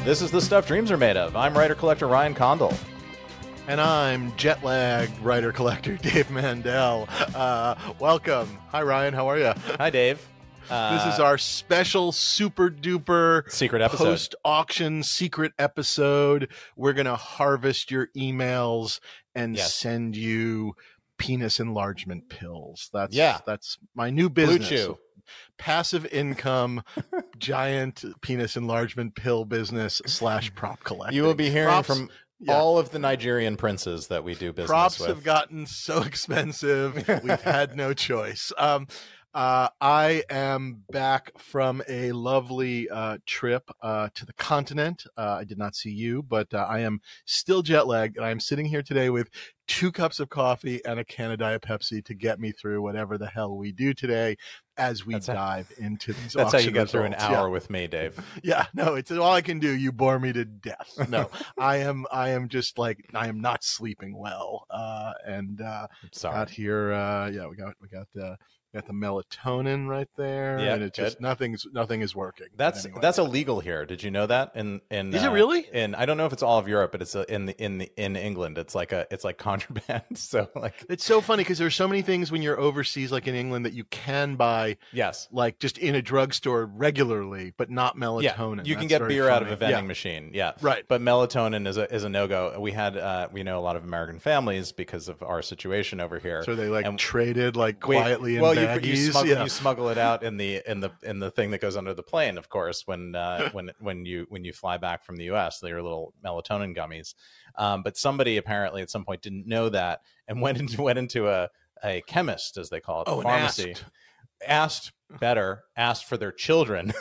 This is The Stuff Dreams Are Made Of. I'm writer-collector Ryan Condal. And I'm jet-lagged writer-collector Dave Mandel. Welcome. Hi, Ryan. How are you? Hi, Dave. This is our special super-duper secret episode. Post-auction secret episode. We're going to harvest your emails and send you penis enlargement pills. That's my new business. Blue Chew. Passive income, giant penis enlargement pill business / prop collecting. You will be hearing from all of the Nigerian princes that we do business props with. Have gotten so expensive. We've had no choice. I am back from a lovely trip to the continent. I did not see you, but I am still jet lagged. And I'm sitting here today with 2 cups of coffee and a can of Diet Pepsi to get me through whatever the hell we do today as we dive into these. That's how you get results. through an hour with me, Dave. Yeah, no, it's all I can do. You bore me to death. No, I am just like, I am not sleeping well. Sorry. Out here, we got the melatonin right there, and it's just nothing is working. That's illegal here. Did you know that? In is it really? And I don't know if it's all of Europe, but it's in England. It's like contraband. So like it's so funny because there's so many things when you're overseas, like in England, that you can buy. Yes, like just in a drugstore regularly, but not melatonin. Yeah, you can get beer out of a vending machine. Yeah, right. But melatonin is a no go. We know a lot of American families because of our situation over here. So they traded quietly. You smuggle it out in the thing that goes under the plane, of course, when you fly back from the US, they're little melatonin gummies. But somebody apparently at some point didn't know that and went into a chemist, as they call it, pharmacy, asked for their children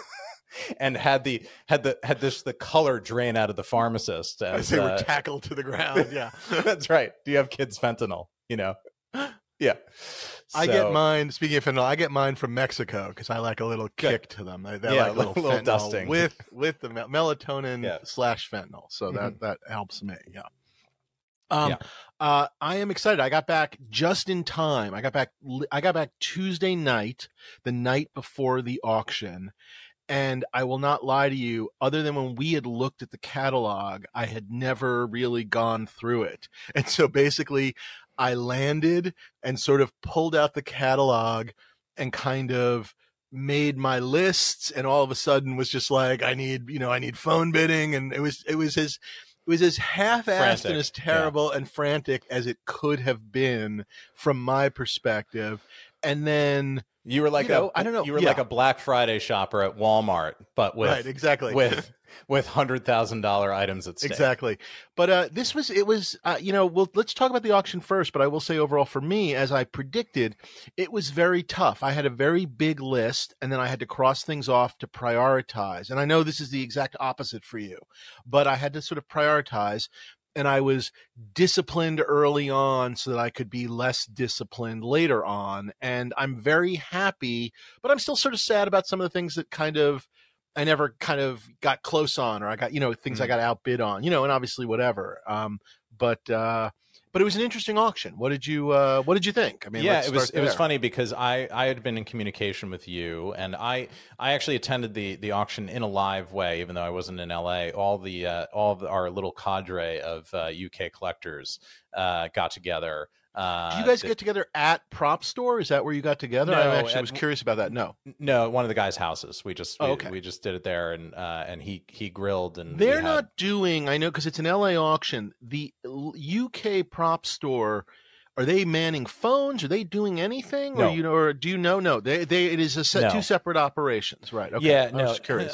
and had the color drain out of the pharmacist as they were tackled to the ground. Yeah. That's right. Do you have kids fentanyl? Yeah. I get mine. Speaking of fentanyl, I get mine from Mexico because I like a little kick to them. They like a little dusting with the melatonin / fentanyl. So that helps me. Yeah. I am excited. I got back just in time. I got back Tuesday night, the night before the auction. And I will not lie to you, other than when we had looked at the catalog, I had never really gone through it. And so basically I landed and sort of pulled out the catalog and kind of made my lists, and all of a sudden was just like, I need phone bidding. And it was as half-assed and as terrible and frantic as it could have been from my perspective. And then you were like like a Black Friday shopper at Walmart, but with with $100,000 items at stake. Exactly. But let's talk about the auction first. But I will say overall for me, as I predicted, it was very tough. I had a very big list, and then I had to cross things off to prioritize. And I know this is the exact opposite for you, but I had to sort of prioritize. And I was disciplined early on so that I could be less disciplined later on. And I'm very happy, but I'm still sort of sad about some of the things that I never kind of got close on, or I got, things I got outbid on, and obviously whatever. But it was an interesting auction. What did you think? I mean, it was funny because I had been in communication with you, and I actually attended the auction in a live way, even though I wasn't in LA. All of our little cadre of UK collectors got together. Do you guys get together at Propstore? Is that where you got together? No, I was curious about that. No, at one of the guys' houses. We just did it there, and he grilled. And they're not doing. I know because it's an LA auction. The UK Propstore. Are they manning phones? Are they doing anything? No. Or do you know? No, it is two separate operations, right? Okay. Yeah, I was just curious.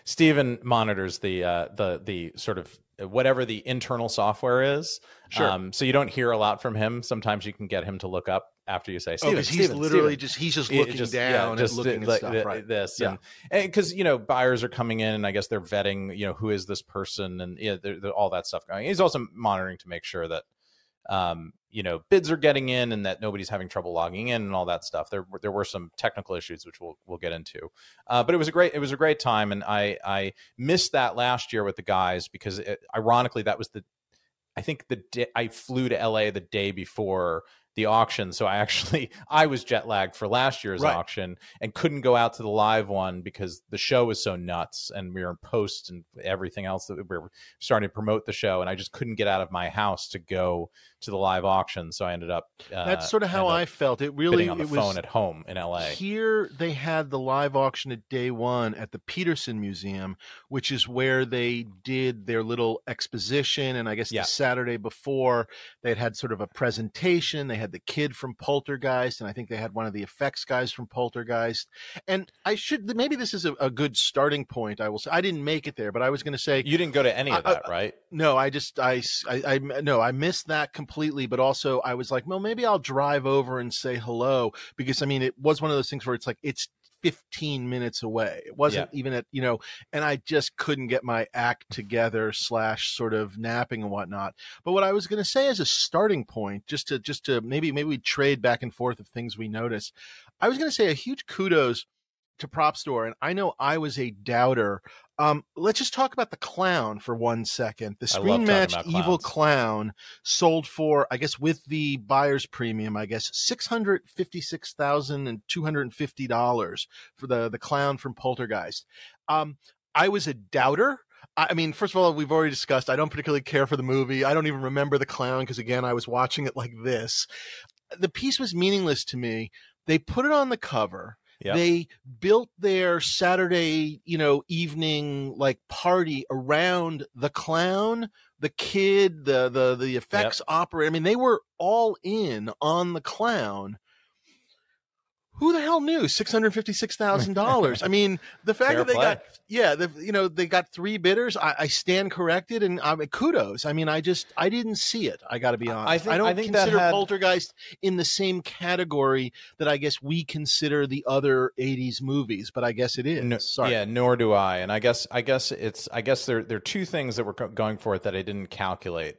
Steven monitors the sort of whatever the internal software is. Sure. So you don't hear a lot from him. Sometimes you can get him to look up after you say, Steven, he's literally just looking down and looking at stuff, right? This, and because buyers are coming in, and I guess they're vetting, who is this person, and all that stuff going. He's also monitoring to make sure that bids are getting in and that nobody's having trouble logging in and all that stuff. There were some technical issues which we'll get into, but it was a great time, and I missed that last year with the guys because ironically that was I think the day I flew to LA the day before the auction. So I was jet lagged for last year's auction and couldn't go out to the live one because the show was so nuts and we were in post and everything else that we were starting to promote the show. And I just couldn't get out of my house to go to the live auction. So I ended up, that's sort of how I felt. It really, on the phone at home in LA. Here they had the live auction at day one at the Peterson Museum, which is where they did their little exposition. And I guess the Saturday before they had sort of a presentation. They had the kid from Poltergeist, and I think they had one of the effects guys from Poltergeist. And maybe this is a good starting point. I will say I didn't make it there, but I was going to say you didn't go to any of that, right? No, I missed that completely. But also I was like, well, maybe I'll drive over and say hello, because I mean, it was one of those things where it's like, it's 15 minutes away. It wasn't even at, and I just couldn't get my act together / sort of napping and whatnot. But what I was going to say as a starting point, just to maybe we trade back and forth of things we notice. I was going to say a huge kudos to Propstore. And I know I was a doubter. Let's just talk about the clown for 1 second. The screen matched evil clown sold for, I guess, with the buyer's premium, I guess, $656,250 for the clown from Poltergeist. I was a doubter. I mean, first of all, we've already discussed, I don't particularly care for the movie. I don't even remember the clown because, again, I was watching it like this. The piece was meaningless to me. They put it on the cover. Yep. They built their Saturday, evening like party around the clown, the kid, the effects operator. I mean, they were all in on the clown. Who the hell knew $656,000? I mean, the fact that they they got 3 bidders. I stand corrected, and kudos. I mean, I didn't see it. I got to be honest. I don't consider Poltergeist in the same category that I guess we consider the other 80s movies, but I guess it is. Sorry. Yeah, nor do I. And I guess there are 2 things that were going for it that I didn't calculate.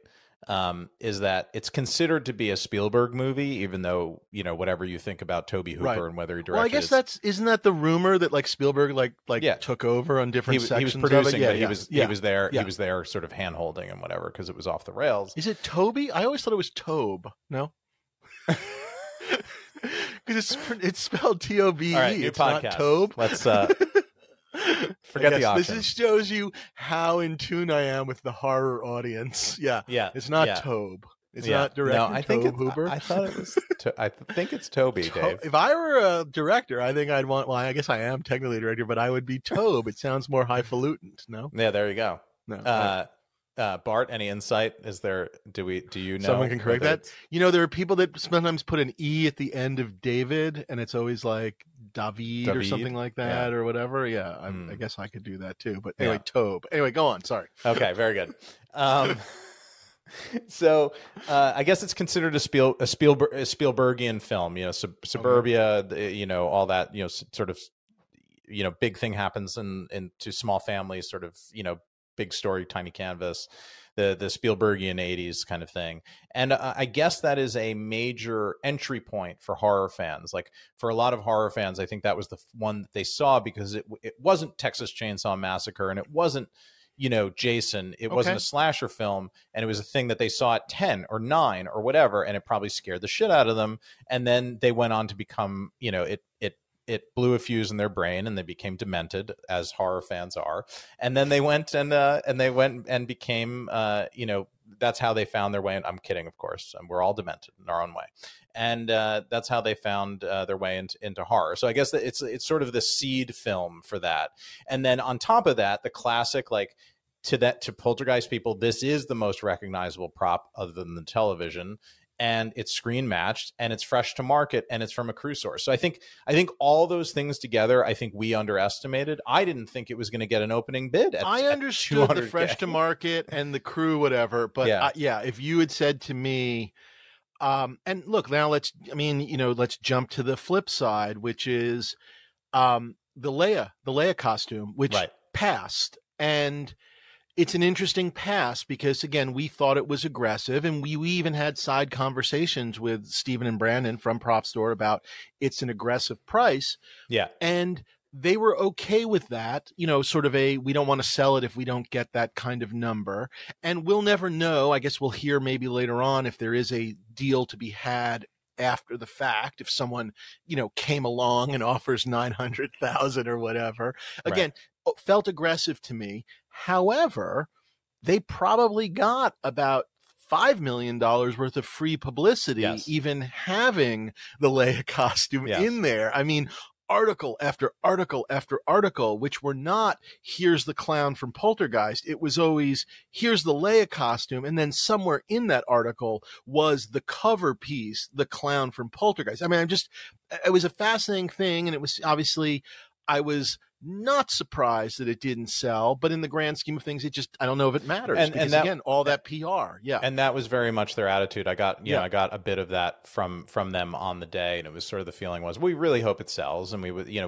Is that it's considered to be a Spielberg movie, even though, whatever you think about Tobe Hooper and whether he directed. Well, I guess isn't that the rumor that like Spielberg took over on different sections? He was producing, of but he was there. Yeah. He was there, sort of hand holding and whatever, because it was off the rails. Is it Toby? I always thought it was Tobe. No. Because it's spelled Tobe. All right, it's podcast. Not Tobe. Let's forget the auction. This shows you how in tune I am with the horror audience. Yeah. It's not Tobe. It's not director Tobe Hooper. I thought it was. I think it's Toby, Dave. If I were a director, I think I'd want. Well, I guess I am technically a director, but I would be Tobe. It sounds more highfalutin. No. Yeah, there you go. No. Bart, any insight? Is there? Do you know? Someone can correct that. There are people that sometimes put an E at the end of David, and it's always like David or something like that, or whatever. Yeah, I guess I could do that too. But anyway, Tobe. Anyway, go on. Sorry. Okay, very good. So I guess it's considered a Spielbergian film. Suburbia. All that. Sort of. Big thing happens in to small families. Sort of. Big story, tiny canvas, the Spielbergian 80s kind of thing. And I guess that is a major entry point for horror fans. Like for a lot of horror fans, I think that was the one that they saw because it wasn't Texas Chainsaw Massacre and it wasn't, Jason. It wasn't a slasher film, and it was a thing that they saw at 10 or 9 or whatever, and it probably scared the shit out of them. And then they went on to become, it blew a fuse in their brain and they became demented, as horror fans are. And then they went and became, that's how they found their way. And I'm kidding, of course. We're all demented in our own way. And that's how they found their way into horror. So I guess that it's sort of the seed film for that. And then on top of that, the classic, like to Poltergeist people, this is the most recognizable prop other than the television. And it's screen matched and it's fresh to market and it's from a crew source. So I think all those things together, I think we underestimated. I didn't think it was going to get an opening bid. I understood the fresh to market and the crew, whatever. But if you had said to me, and look, now let's jump to the flip side, which is the Leia costume, which passed. And it's an interesting pass because, again, we thought it was aggressive, and we even had side conversations with Stephen and Brandon from Propstore about it's an aggressive price. Yeah. And they were okay with that, sort of we don't want to sell it if we don't get that kind of number. And we'll never know. I guess we'll hear maybe later on if there is a deal to be had after the fact if someone, came along and offers 900,000 or whatever. Again, felt aggressive to me. However, they probably got about $5 million worth of free publicity, even having the Leia costume in there. I mean, article after article after article, which were not, here's the clown from Poltergeist. It was always, here's the Leia costume. And then somewhere in that article was the cover piece, the clown from Poltergeist. I mean, it was a fascinating thing. And it was obviously, I was not surprised that it didn't sell, but in the grand scheme of things, I don't know if it matters. And that, again, all that PR. Yeah. And that was very much their attitude. I got a bit of that from them on the day. And it was sort of the feeling was, we really hope it sells. And we would, you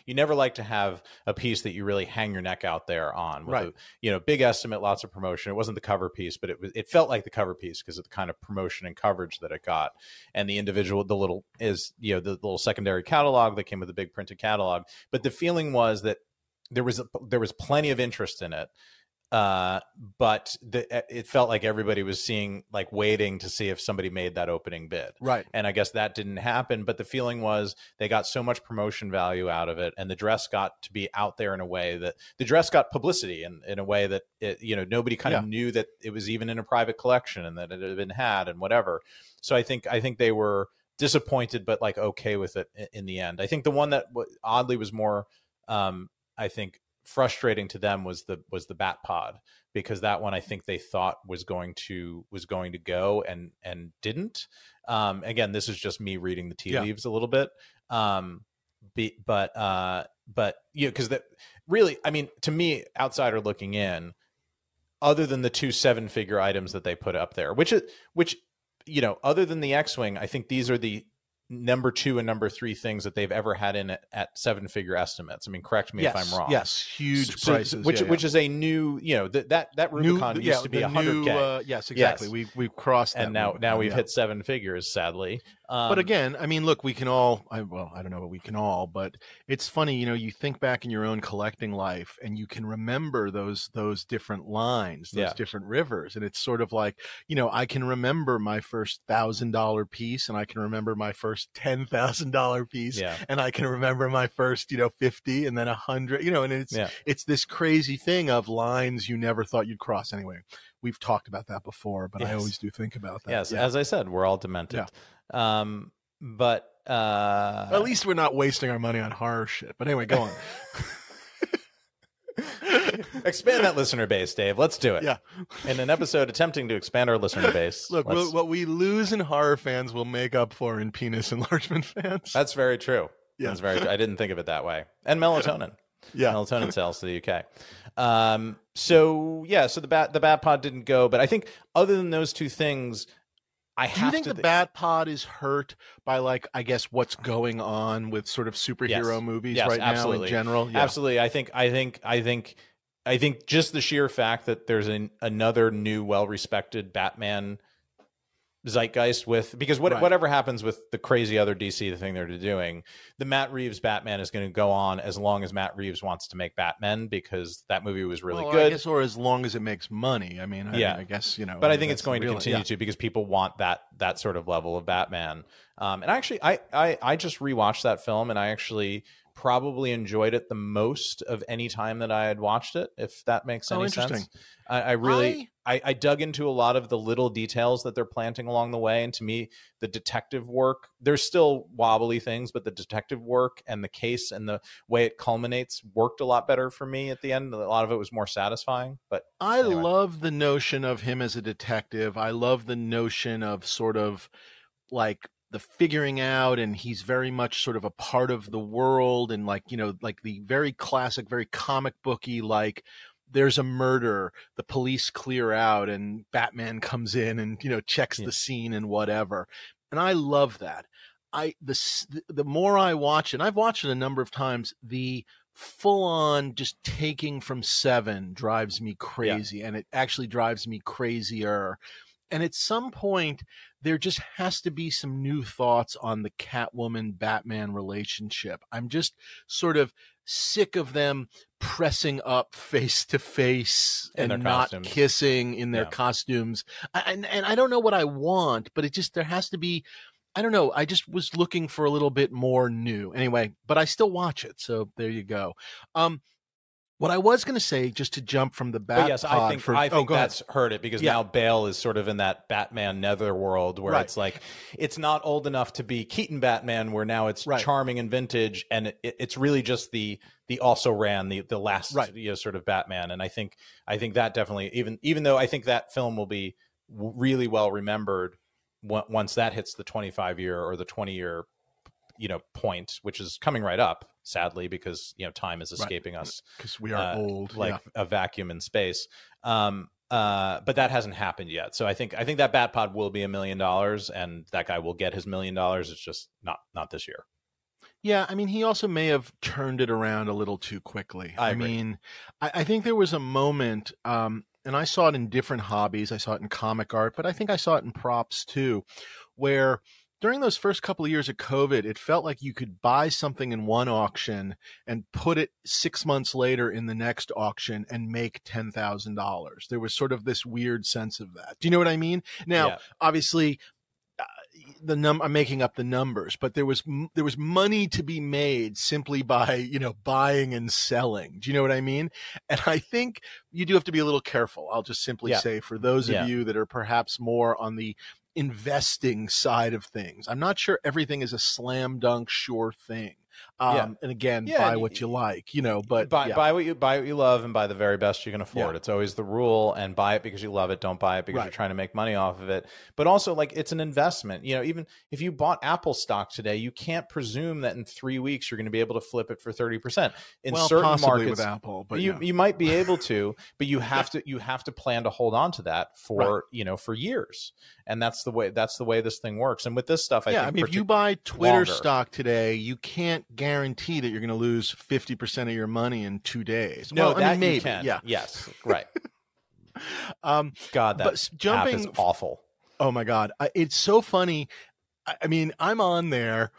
never like to have a piece that you really hang your neck out there on with a, big estimate, lots of promotion. It wasn't the cover piece, but it felt like the cover piece because of the kind of promotion and coverage that it got. And the little secondary catalog that came with the big printed catalog. But the feeling was that there was plenty of interest in it, but it felt like everybody was waiting to see if somebody made that opening bid. Right. And I guess that didn't happen, but the feeling was they got so much promotion value out of it, and the dress got to be out there in a way that the dress got publicity in a way that nobody kind of knew that it was even in a private collection and that it had been had and whatever. So I think they were disappointed, but okay with it in the end. I think the one that oddly was more, I think, frustrating to them was the Bat Pod, because that one I think they thought was going to go and didn't. Again, this is just me reading the tea leaves a little bit. But because that really, I mean, to me, outsider looking in, other than the 2 7-figure items that they put up there, which other than the X-Wing, I think these are the number 2 and number 3 things that they've ever had in it at 7-figure estimates. I mean, correct me if I'm wrong. Yes, huge prices. Which is a new, that Rubicon used to be 100K. Yes, exactly. Yes. We've crossed that. And now we've hit 7 figures, sadly. But again, I mean, look, we can all, I don't know what we can all, but it's funny, you think back in your own collecting life and you can remember those different lines, those different rivers. And it's sort of like, I can remember my first $1,000 piece, and I can remember my first $10,000 piece, and I can remember my first, 50 and then 100, and it's this crazy thing of lines you never thought you'd cross. Anyway, we've talked about that before, but I always do think about that. Yes. As I said, we're all demented. But at least we're not wasting our money on horror shit. But anyway, go on. Expand that listener base, Dave. Let's do it. Yeah. In an episode attempting to expand our listener base. Look, what we lose in horror fans will make up for in penis enlargement fans. That's very true. Yeah. That's very true. I didn't think of it that way. And melatonin. Yeah. Melatonin sales to the UK. So the Bat Pod didn't go, but I think other than those 2 things, do you think the Bat Pod is hurt by, I guess, what's going on with sort of superhero movies right now in general? Yeah. Absolutely. I think just the sheer fact that there's another new, well-respected Batman zeitgeist because whatever happens with the crazy other DC thing they're doing, the Matt Reeves Batman is going to go on as long as Matt Reeves wants to make Batman, because that movie was really good. I guess, or as long as it makes money. I mean, I guess, but I think it's going to continue to, because people want that sort of level of Batman. And actually, I just rewatched that film, and I actually probably enjoyed it the most of any time that I had watched it, if that makes any sense. I dug into a lot of the little details that they're planting along the way. And to me, the detective work, there's still wobbly things, but the detective work and the case and the way it culminates worked a lot better for me at the end. A lot of it was more satisfying. But I love the notion of him as a detective. I love the notion of sort of the figuring out, and he's very much sort of a part of the world, and the very classic, very comic booky, there's a murder, the police clear out, and Batman comes in and, checks the scene and whatever. And I love that. The more I watch it, and I've watched it a number of times, the full on just taking from 7 drives me crazy, and it actually drives me crazier. And at some point, there just has to be some new thoughts on the Catwoman-Batman relationship. I'm just sort of sick of them pressing up face to face and not kissing in their costumes. And I don't know what I want, but there has to be I don't know. I just was looking for a little bit more new. Anyway, but I still watch it. So there you go. What I was going to say, just to jump from the Bat yes, pod I think go that's ahead. hurt it, because now Bale is sort of in that Batman netherworld where it's like, it's not old enough to be Keaton Batman, where now it's charming and vintage, and it's really just the also ran the last sort of Batman. And I think that definitely, even though I think that film will be really well remembered once that hits the 25-year or the 20-year point, which is coming right up, sadly, because time is escaping us, because we are old, like a vacuum in space. But that hasn't happened yet. So I think that Batpod will be $1 million, and that guy will get his $1 million. It's just not this year. Yeah, I mean, he also may have turned it around a little too quickly. I agree. mean, I think there was a moment, and I saw it in different hobbies. I saw it in comic art, but I think I saw it in props too, where during those first couple of years of COVID, it felt like you could buy something in one auction and put it 6 months later in the next auction and make $10,000. There was sort of this weird sense of that. Do you know what I mean? Now, obviously, I'm making up the numbers, but there was money to be made simply by, buying and selling. Do you know what I mean? And I think you do have to be a little careful. I'll just simply say, for those of you that are perhaps more on the investing side of things, I'm not sure everything is a slam dunk sure thing. And again, buy what you like, but buy what you love, and buy the very best you can afford. It's always the rule, and buy it because you love it. Don't buy it because you're trying to make money off of it. But also, like, it's an investment. Even if you bought Apple stock today, you can't presume that in 3 weeks you're going to be able to flip it for 30%. In certain markets, with Apple, but you might be able to, but you have to plan to hold on to that for for years. And that's the way this thing works. And with this stuff, I mean, if you buy Twitter stock today, you can't guarantee that you're going to lose 50% of your money in 2 days. No, well, maybe. You can. Yeah. Yes. Right. God, that app is awful. Oh my God. It's so funny. I mean, I'm on there,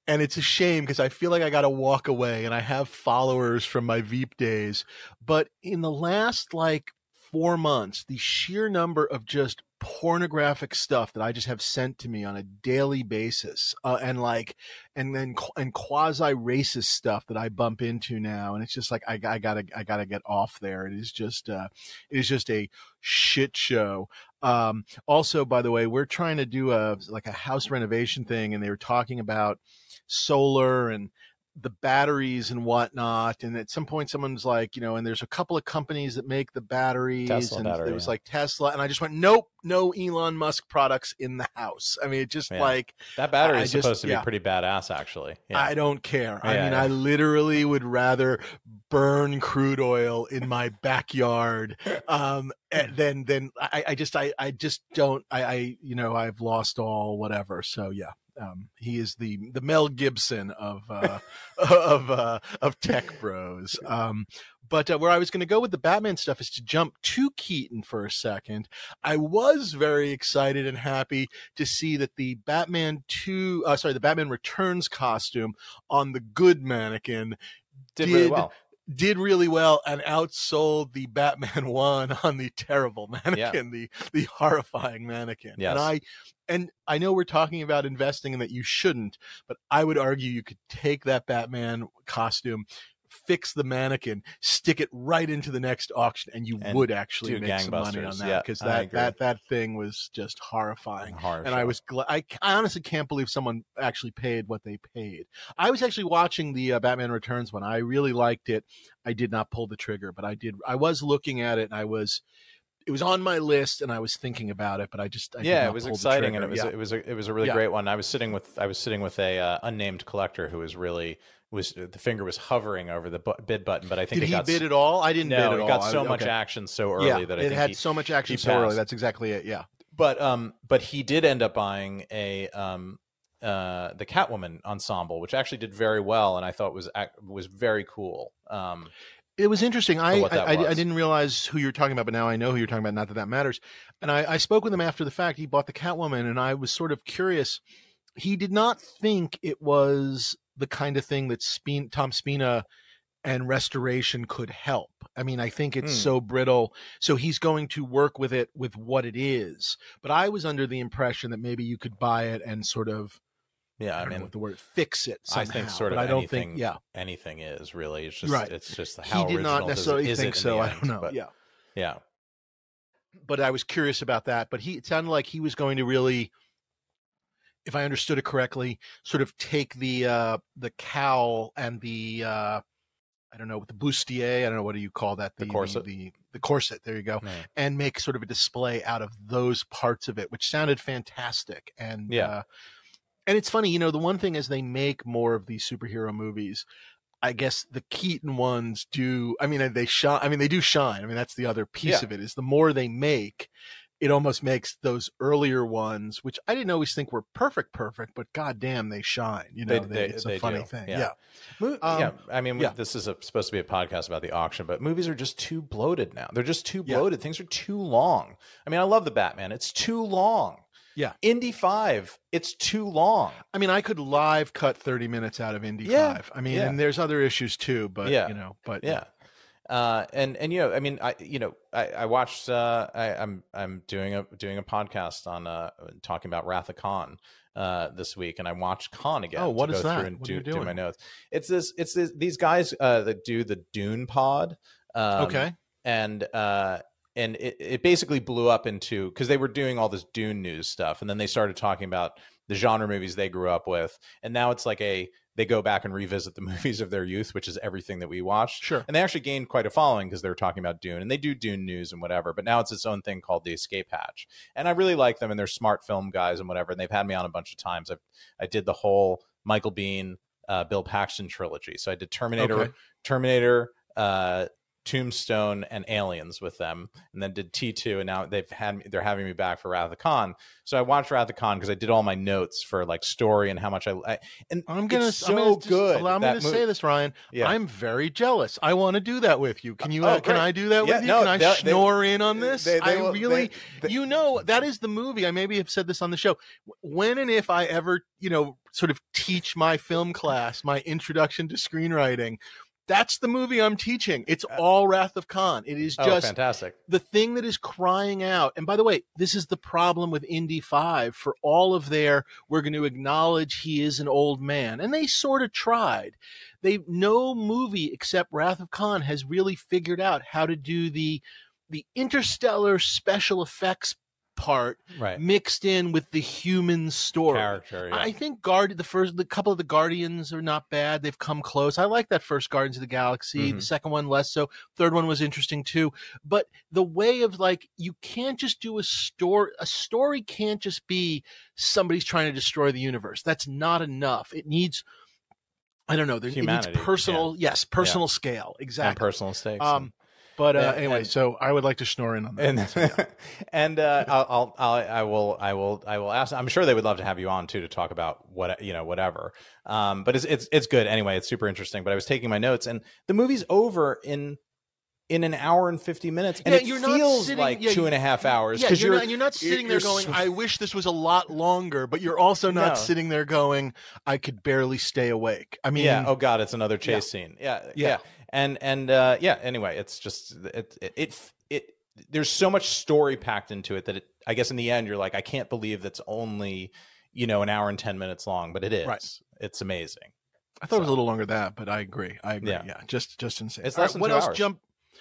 and it's a shame because I feel like I got to walk away, and I have followers from my Veep days. But in the last 4 months, the sheer number of just pornographic stuff that I just have sent to me on a daily basis, and quasi racist stuff that I bump into now, and it's just like I gotta get off there. It is just a shit show. Also, by the way, we're trying to do a house renovation thing, and they were talking about solar and the batteries and whatnot, and at some point someone's like, and there's a couple of companies that make the batteries, Tesla and battery, there was Tesla, and I just went, nope, no Elon Musk products in the house. I mean, it just that battery is supposed to be pretty badass, actually. I don't care. I literally would rather burn crude oil in my backyard than I just don't. I've lost all whatever. So yeah. He is the Mel Gibson of tech bros. But where I was going to go with the Batman stuff is to jump to Keaton for a second. I was very excited and happy to see that the Batman Returns costume on the good mannequin did really well and outsold the Batman 1 on the terrible mannequin, the horrifying mannequin. Yes. And I know we're talking about investing and that you shouldn't, but I would argue you could take that Batman costume, fix the mannequin, stick it right into the next auction, and you would actually make some money on that, because that thing was just horrifying. And I was I honestly can't believe someone actually paid what they paid. I was actually watching the Batman Returns one. I really liked it. I did not pull the trigger, but I was looking at it, and it was on my list, and I was thinking about it, but I it was exciting, and it was a really great one. I was sitting with a unnamed collector who was the finger was hovering over the bid button, but I think did he bid at all? I didn't bid at all. It got so much action so early that it had so much action so early. That's exactly it. Yeah, but he did end up buying the Catwoman ensemble, which actually did very well, and I thought was very cool. It was interesting. I didn't realize who you were talking about, but now I know who you're talking about. Not that matters. And I spoke with him after the fact. He bought the Catwoman, and I was sort of curious. He did not think it was the kind of thing that Tom Spina and restoration could help. I mean, I think it's so brittle. So he's going to work with it with what it is. But I was under the impression that maybe you could buy it and sort of, I mean, what the word, fix it somehow. I think sort of but I don't anything, think, anything is really. It's just, right. it's just how he did not necessarily is think so. I don't know. But, yeah. But I was curious about that. But it sounded like he was going to really, if I understood it correctly, sort of take the cowl and the I don't know, the bustier, I don't know, what do you call that? The corset. The corset, there you go. Yeah. And make sort of a display out of those parts of it, which sounded fantastic. And and it's funny, the one thing is they make more of these superhero movies. I guess the Keaton ones do, I mean, they shine. I mean, they do shine. I mean, that's the other piece of it, is the more they make, it almost makes those earlier ones, which I didn't always think were perfect, but goddamn, they shine. It's a funny thing. Yeah. I mean, this is supposed to be a podcast about the auction, but movies are just too bloated now. They're just too bloated. Things are too long. I mean, I love the Batman. It's too long. Yeah. Indy 5, it's too long. I mean, I could live cut 30 minutes out of Indy 5. I mean, and there's other issues too, but but and I mean, I watched I'm doing a podcast on talking about Wrath of Khan this week, and I watched Khan again. Oh, what is that? And do my notes. It's these guys that do the Dune pod. Okay. And it basically blew up into, because they were doing all this Dune news stuff, and then they started talking about the genre movies they grew up with, and now it's like they go back and revisit the movies of their youth, which is everything that we watched. Sure. And they actually gained quite a following because they were talking about Dune, and they do Dune news and whatever, but now it's its own thing called the Escape Hatch. And I really like them, and they're smart film guys and whatever, and they've had me on a bunch of times. I did the whole Michael Biehn, Bill Paxton trilogy. So I did Terminator, Tombstone, and Aliens with them, and then did T2, and now they're having me back for Wrath of Khan. So I watched Wrath of Khan because I did all my notes for like story and how much and I'm gonna good. I'm gonna say this, Ryan. Yeah. I'm very jealous. I want to do that with you. Can you? Can I do that with you? No, can I snore in on this? That is the movie. I maybe have said this on the show. When and if I ever, sort of teach my film class, my introduction to screenwriting, that's the movie I'm teaching. It's all Wrath of Khan. It is just fantastic. The thing that is crying out. And by the way, this is the problem with Indy 5. For all of we're going to acknowledge he is an old man. And they sort of tried. No movie except Wrath of Khan has really figured out how to do the interstellar special effects part mixed in with the human story. Character, I think the couple of the Guardians are not bad. They've come close. I like that first Guardians of the Galaxy. The second one less so. Third one was interesting too. But the way of you can't just do a story. A story can't just be somebody's trying to destroy the universe. That's not enough. It needs, I don't know. It needs personal, personal scale. Exactly. And personal stakes. But anyway, so I would like to snore in on that. I will ask. I'm sure they would love to have you on too to talk about whatever. But it's good anyway. It's super interesting. But I was taking my notes, and the movie's over in an hour and 50 minutes, and it feels like 2.5 hours. Because you're not sitting there going, "I wish this was a lot longer," but you're also not sitting there going, "I could barely stay awake." I mean, oh god, it's another chase scene. Yeah. And anyway, it's just it there's so much story packed into it that I guess in the end you're like, I can't believe that's only an hour and 10 minutes long, but it is. Right. It's amazing. I thought it was a little longer than that, but I agree. Yeah, just insane. It's less than 2 hours. All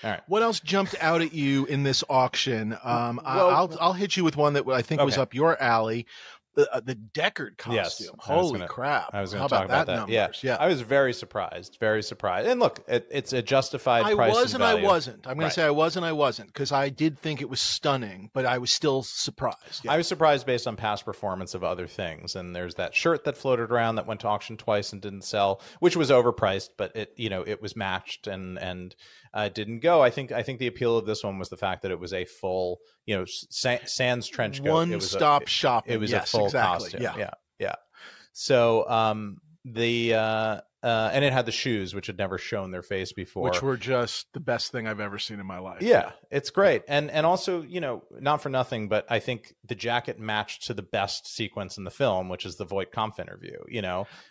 right. What else jumped out at you in this auction? I'll hit you with one that I think was up your alley. The Deckard costume. Yes, Holy crap. I was going to talk about that. Yeah. I was very surprised. And look, it's a justified price and value. I wasn't. I'm going to say I was and I wasn't, because I did think it was stunning, but I was still surprised. Yeah. I was surprised based on past performance of other things. And there's that shirt that floated around that went to auction twice and didn't sell, which was overpriced, but it was matched and didn't go. I think the appeal of this one was the fact that it was a full, sans trench coat. One-stop shopping. It was a full costume. Yeah. So and it had the shoes, which had never shown their face before, which were just the best thing I've ever seen in my life. Yeah, it's great. And also, not for nothing, but I think the jacket matched to the best sequence in the film, which is the Voight Kampf interview.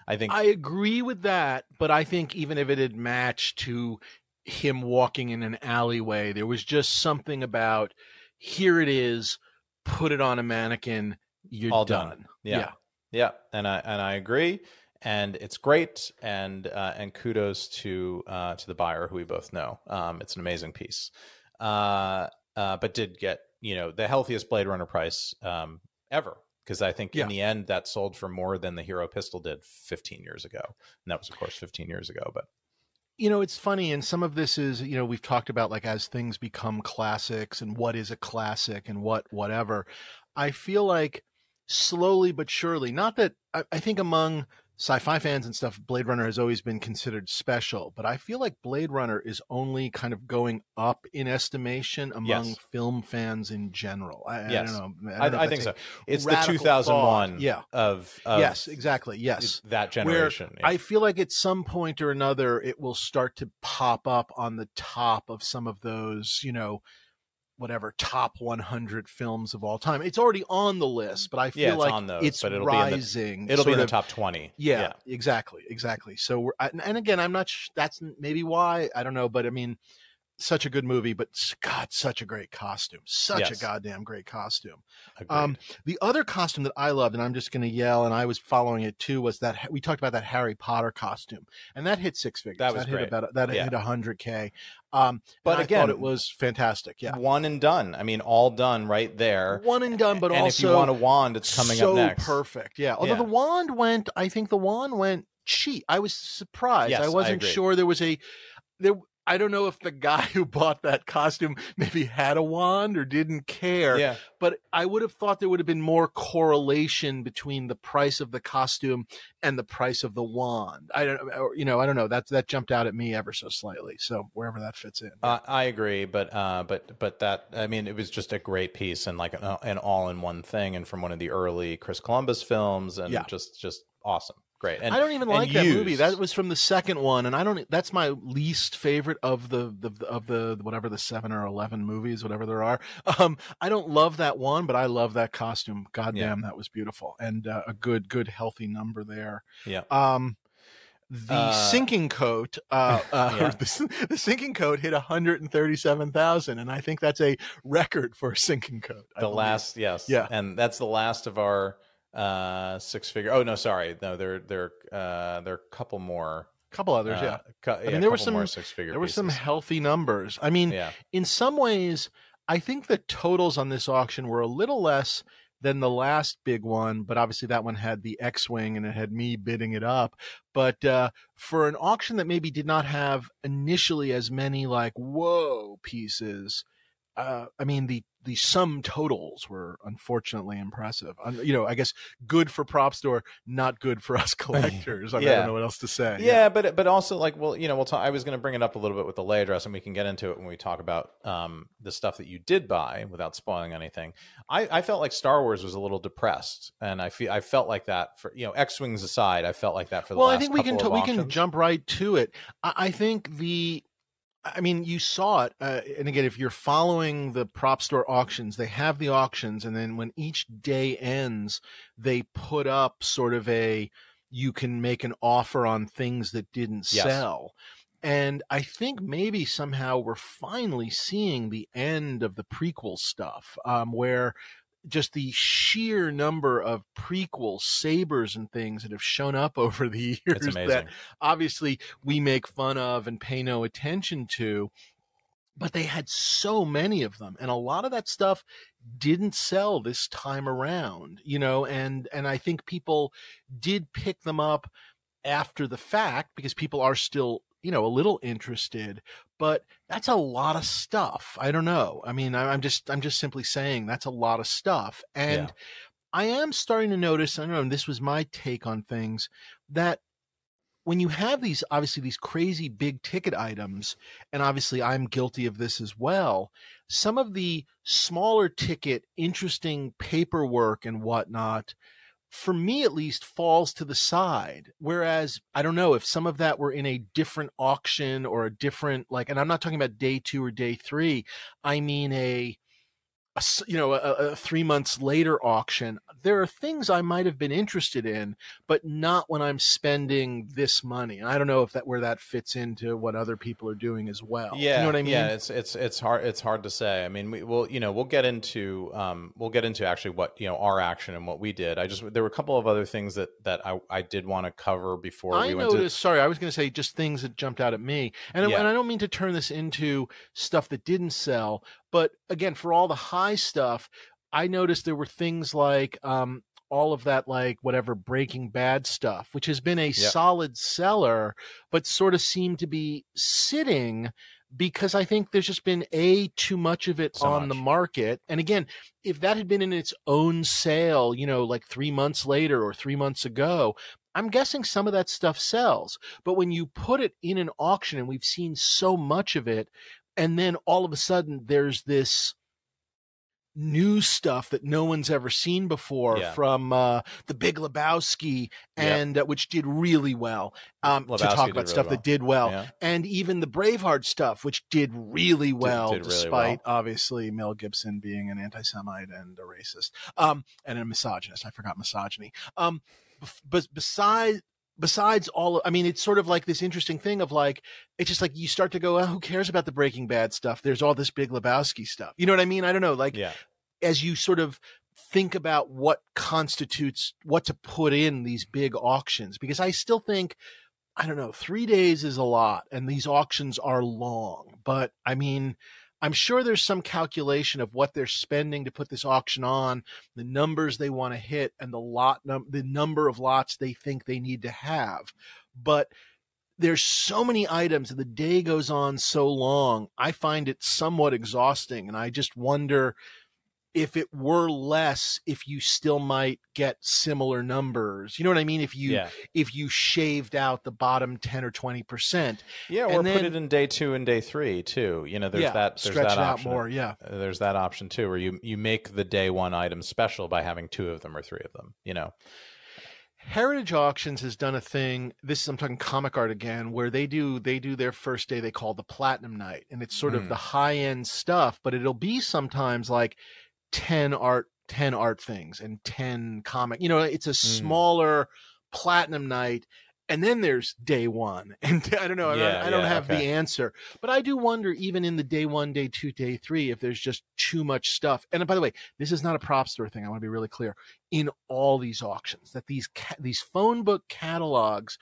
I agree with that, but I think even if it had matched to him walking in an alleyway, there was just something about, here it is, put it on a mannequin, you're all done. Yeah. And I agree. And it's great, and kudos to the buyer, who we both know. It's an amazing piece, but did get the healthiest Blade Runner price ever, because I think in the end that sold for more than the Hero pistol did 15 years ago, and that was of course 15 years ago. But it's funny, and some of this is we've talked about, like, as things become classics and what is a classic and whatever. I feel like slowly but surely, not that I think among sci-fi fans and stuff, Blade Runner has always been considered special, but I feel like Blade Runner is only kind of going up in estimation among film fans in general. I don't know. I think so. It's the 2001 of yes, exactly. Yes. That generation. Where I feel like at some point or another, it will start to pop up on the top of some of those, whatever top 100 films of all time. It's already on the list, but I feel like on those, it's rising. It'll be in the top 20. Yeah, exactly. So and again, I'm not. That's maybe why, I don't know, but I mean, such a good movie, but God, such a great costume. Such a goddamn great costume. The other costume that I loved, and I'm just going to yell, and I was following it too, was that we talked about that Harry Potter costume, and that hit six figures. That hit great. Hit 100K. But again, I thought it was fantastic. Yeah, one and done. I mean, all done right there. One and done, but and also if you want a wand, it's coming up next. So perfect. Yeah. Although the wand went, I think the wand went cheap. I was surprised. Yes, I wasn't sure there was I don't know if the guy who bought that costume maybe had a wand or didn't care, but I would have thought there would have been more correlation between the price of the costume and the price of the wand. I don't know. That jumped out at me ever so slightly. So wherever that fits in. I agree, but that, I mean, it was just a great piece, and like an all-in-one thing, and from one of the early Chris Columbus films, and just awesome. Great. And I don't even like that movie. That was from the second one, and that's my least favorite of the whatever the 7 or 11 movies, whatever there are. I don't love that one, but I love that costume. Goddamn, that was beautiful, and a good healthy number there. Yeah. The sinking coat, the sinking coat hit 137,000, and I think that's a record for a sinking coat. And that's the last of our six figure. Oh no, sorry, no, there are a couple more, couple others. I mean, there were some more six-figure. There were some healthy numbers. I mean, in some ways, I think the totals on this auction were a little less than the last big one, but obviously that one had the X-Wing and it had me bidding it up. But for an auction that maybe did not have initially as many like whoa pieces, I mean, the sum totals were unfortunately impressive. I guess good for Propstore, not good for us collectors. I don't know what else to say. But also, like, well, we'll talk. I was going to bring it up a little bit with the lay address, and we can get into it when we talk about the stuff that you did buy without spoiling anything. I felt like Star Wars was a little depressed, and I felt like that for X-Wings aside. I felt like that for the last couple of auctions. Well, I think we can jump right to it. I think you saw it. And again, if you're following the Propstore auctions, they have the auctions. And then when each day ends, they put up sort of you can make an offer on things that didn't sell. And I think maybe somehow we're finally seeing the end of the prequel stuff, where just the sheer number of prequel sabers and things that have shown up over the years that obviously we make fun of and pay no attention to, but they had so many of them. And a lot of that stuff didn't sell this time around, and I think people did pick them up after the fact because people are still, a little interested, but that's a lot of stuff. I don't know. I mean, I'm just simply saying that's a lot of stuff. And I am starting to notice, I don't know, and this was my take on things, that when you have these crazy big ticket items, and obviously I'm guilty of this as well, some of the smaller ticket, interesting paperwork and whatnot for me at least, falls to the side. Whereas, I don't know, if some of that were in a different auction or a different, like, and I'm not talking about day 2 or day 3, I mean a 3 months later auction, there are things I might have been interested in, but not when I'm spending this money. And I don't know if where that fits into what other people are doing as well. Yeah, you know what I mean? Yeah, it's hard to say. I mean, we'll get into actually what, our action and what we did. There were a couple of other things that I did want to cover before we went to. Sorry, I was going to say just things that jumped out at me, and I don't mean to turn this into stuff that didn't sell. But again, for all the high stuff, I noticed there were things like all of that, like whatever Breaking Bad stuff, which has been a solid seller, but sort of seemed to be sitting because I think there's just been too much of it on the market. And again, if that had been in its own sale, like 3 months later or 3 months ago, I'm guessing some of that stuff sells. But when you put it in an auction, and we've seen so much of it, and then all of a sudden there's this new stuff that no one's ever seen before from The Big Lebowski, and which did really well. To talk about stuff that did well, and even the Braveheart stuff, which did really well, despite obviously Mel Gibson being an anti-Semite and a racist, and a misogynist. I forgot misogyny. But besides all, I mean, it's sort of like this interesting thing of like, it's just like you start to go, who cares about the Breaking Bad stuff? There's all this Big Lebowski stuff. You know what I mean? I don't know. Like, as you sort of think about what constitutes what to put in these big auctions, because I still think, I don't know, 3 days is a lot, and these auctions are long. But I mean, I'm sure there's some calculation of what they're spending to put this auction on, the numbers they want to hit, and the number of lots they think they need to have. But there's so many items, and the day goes on so long, I find it somewhat exhausting. And I just wonder if it were less, if you still might get similar numbers. You know what I mean? If you shaved out the bottom 10 or 20%. Yeah, or then put it in day 2 and day 3 too. There's that stretch it out more. There's that option too, where you make the day 1 item special by having 2 of them or 3 of them. Heritage Auctions has done a thing. I'm talking comic art again, where they do their first day they call the Platinum Night, and it's sort of the high end stuff, but it'll be sometimes like 10 art things and 10 comic. It's a smaller Platinum Night, and then there's day 1, and I don't know. I don't have the answer, but I do wonder, even in the day 1, day 2, day 3, if there's just too much stuff. And by the way, this is not a Propstore thing. I want to be really clear. In all these auctions, that these phone book catalogs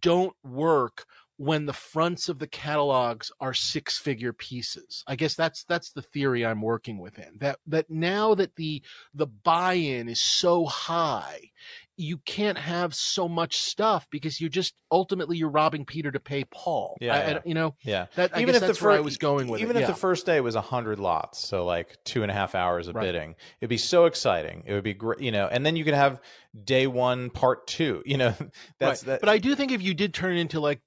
don't work when the fronts of the catalogs are 6-figure pieces. I guess that's the theory I'm working within. That now that the buy-in is so high, you can't have so much stuff, because you're robbing Peter to pay Paul. I guess that's where I was going with it. Even if the first day was 100 lots, so like 2.5 hours of bidding, it'd be so exciting. It would be great, and then you could have day 1, part 2, But I do think if you did turn it into like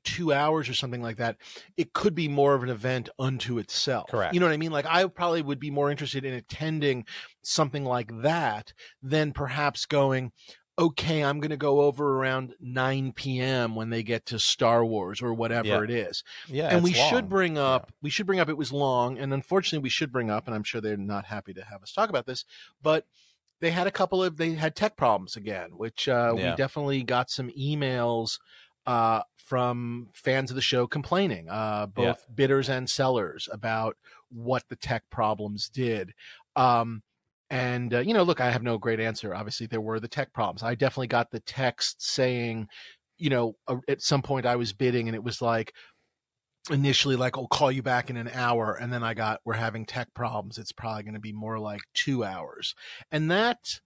2 hours or something like that, it could be more of an event unto itself. Correct. You know what I mean? Like, I probably would be more interested in attending something like that than perhaps going, okay, I'm going to go over around 9 p.m. when they get to Star Wars or whatever it is. Yeah. And we should bring up, it was long, and unfortunately we should bring up, and I'm sure they're not happy to have us talk about this, but they had tech problems again, which we definitely got some emails from fans of the show complaining, both bidders and sellers, about what the tech problems did. Look, I have no great answer. Obviously, there were the tech problems. I definitely got the text saying, at some point I was bidding, and it was like, initially like, I'll call you back in an hour. And then we're having tech problems. It's probably going to be more like 2 hours. And that,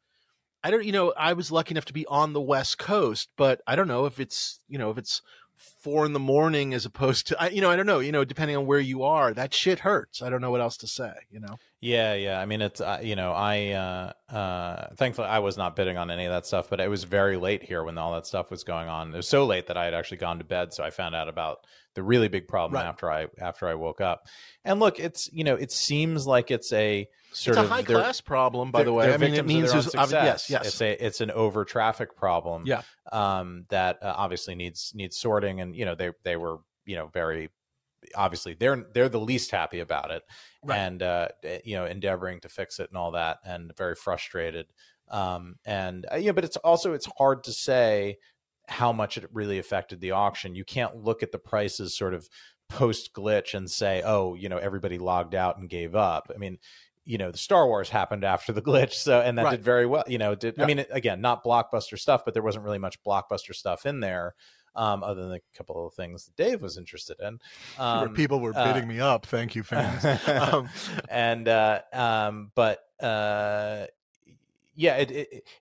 I was lucky enough to be on the West Coast, but I don't know if it's 4 a.m. as opposed to, I don't know, depending on where you are, that shit hurts. I don't know what else to say, Yeah. I mean, it's thankfully I was not bidding on any of that stuff, but it was very late here when all that stuff was going on. It was so late that I had actually gone to bed, so I found out about the really big problem after I woke up. And look, it's it seems like it's a sort it's of a high class problem, by the way. I mean, it means there's yes. It's an over traffic problem. Yeah. That obviously needs sorting, and they were very obviously they're the least happy about it, right. And endeavoring to fix it and all that, and very frustrated. But it's hard to say how much it really affected the auction. You can't look at the prices sort of post glitch and say, oh, everybody logged out and gave up. I mean, the Star Wars happened after the glitch, and that did very well. I mean, again, not blockbuster stuff, but there wasn't really much blockbuster stuff in there. Other than a couple of things that Dave was interested in. People were bidding me up. Thank you, fans.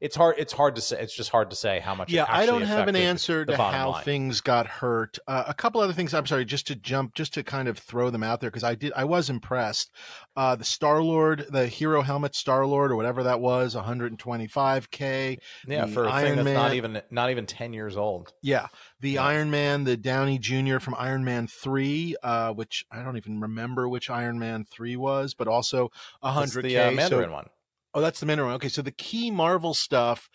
It's hard to say. It's just hard to say how much. Yeah, I don't have an answer to how things got hurt. A couple other things. I'm sorry, just to kind of throw them out there, because I was impressed. The Star-Lord, the hero helmet Star-Lord, or whatever that was, $125K. Yeah, for a thing that's not even 10 years old. Yeah, the Iron Man, the Downey Jr. from Iron Man 3, which I don't even remember which Iron Man 3 was, but also $100K. The Mandarin one. Oh, that's the Mandarin one. Okay, so the key Marvel stuff,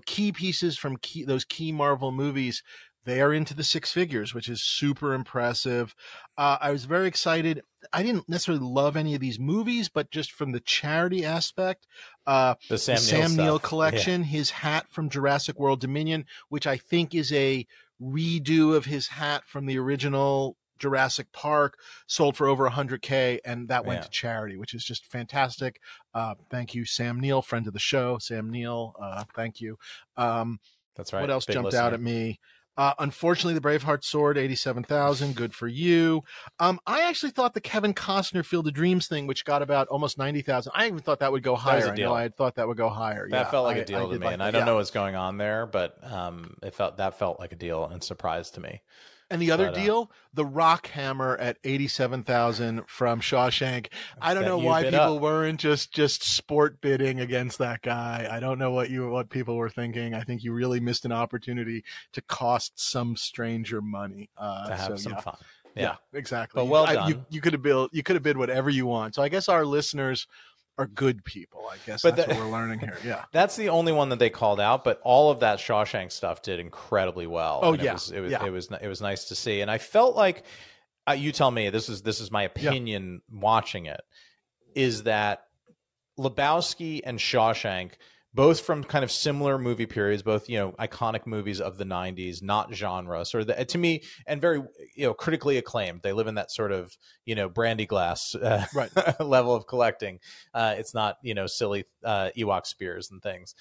key pieces from those key Marvel movies, they are into the six figures, which is super impressive. I was very excited. I didn't necessarily love any of these movies, but just from the charity aspect, the Sam Neill collection, his hat from Jurassic World Dominion, which I think is a redo of his hat from the original Jurassic Park, sold for over $100K, and that went to charity, which is just fantastic. Thank you, Sam Neill, friend of the show. Sam Neill, thank you. That's right. What else jumped out at me? Unfortunately, the Braveheart sword, $87,000. Good for you. I actually thought the Kevin Costner Field of Dreams thing, which got about almost $90,000. I even thought that would go higher. I know I had thought that would go higher. That felt like a deal to me, and I don't know what's going on there, but that felt like a deal and a surprise to me. And the other deal, the rock hammer at $87,000 from Shawshank. I don't know why people weren't just sport bidding against that guy. I don't know what people were thinking. I think you really missed an opportunity to cost some stranger money to have some fun. Yeah, exactly. But well done. You could have bid whatever you want. So I guess our listeners are good people. I guess that's what we're learning here. Yeah, that's the only one that they called out, but all of that Shawshank stuff did incredibly well. Oh, and it was nice to see, and I felt like you tell me, this is my opinion watching it, is that Lebowski and Shawshank, both from kind of similar movie periods, both iconic movies of the 90s, not genre, sort of to me, and very critically acclaimed. They live in that sort of brandy glass level of collecting. It's not silly Ewok spears and things.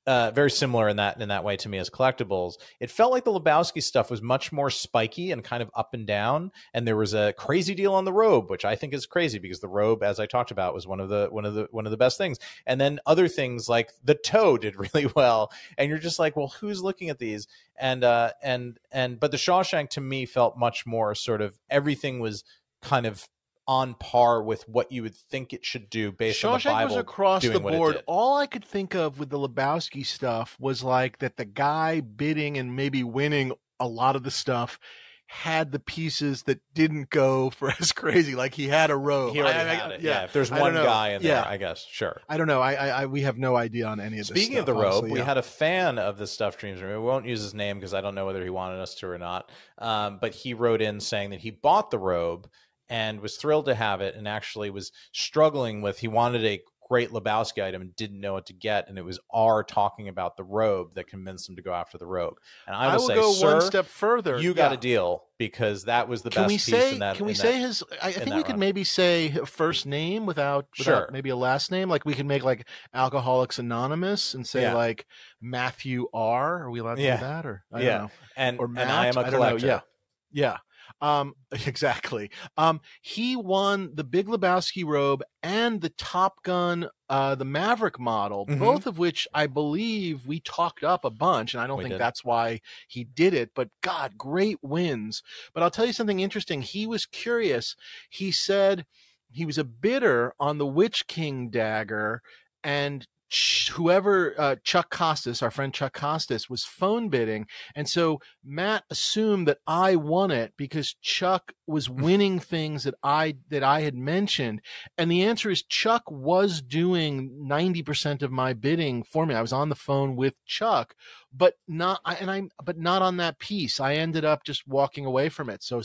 Very similar in that way to me as collectibles. It felt like the Lebowski stuff was much more spiky and kind of up and down, and there was a crazy deal on the robe, which I think is crazy because the robe, as I talked about, was one of the best things. And then other things like the toe did really well, and you're just like, well, who's looking at these? But the Shawshank to me felt much more sort of everything was kind of on par with what you would think it should do based on the Bible. Was across the board. All I could think of with the Lebowski stuff was like that the guy bidding and maybe winning a lot of the stuff had the pieces that didn't go for as crazy. Like he had a robe. He already had it. Yeah. If there's one guy in there, I guess. Sure. I don't know. We have no idea on any of this stuff. Speaking of the robe, we had a fan of the Stuff Dreams. We won't use his name because I don't know whether he wanted us to or not. But he wrote in saying that he bought the robe and was thrilled to have it, and actually was struggling with, he wanted a great Lebowski item and didn't know what to get, and it was our talking about the robe that convinced him to go after the robe. And I will say, go sir, one step further. You got a deal, because that was the best piece in that. Can we say his? I think we could maybe say first name without maybe a last name. Like we can make like Alcoholics Anonymous and say like Matthew R. Are we allowed to do that? Or I don't know. Or Matt, and I am a collector. Yeah. Exactly. He won the Big Lebowski robe and the Top Gun, the Maverick model, both of which I believe we talked up a bunch, and I don't think that's why he did it, but God, great wins. But I'll tell you something interesting. He was curious. He said bidder on the Witch King dagger, and whoever Chuck Costas, our friend Chuck Costas, was phone bidding, and so Matt assumed that I won it because Chuck was winning things that I had mentioned, and the answer is Chuck was doing 90% of my bidding for me. I was on the phone with Chuck, but not on that piece. I ended up just walking away from it. So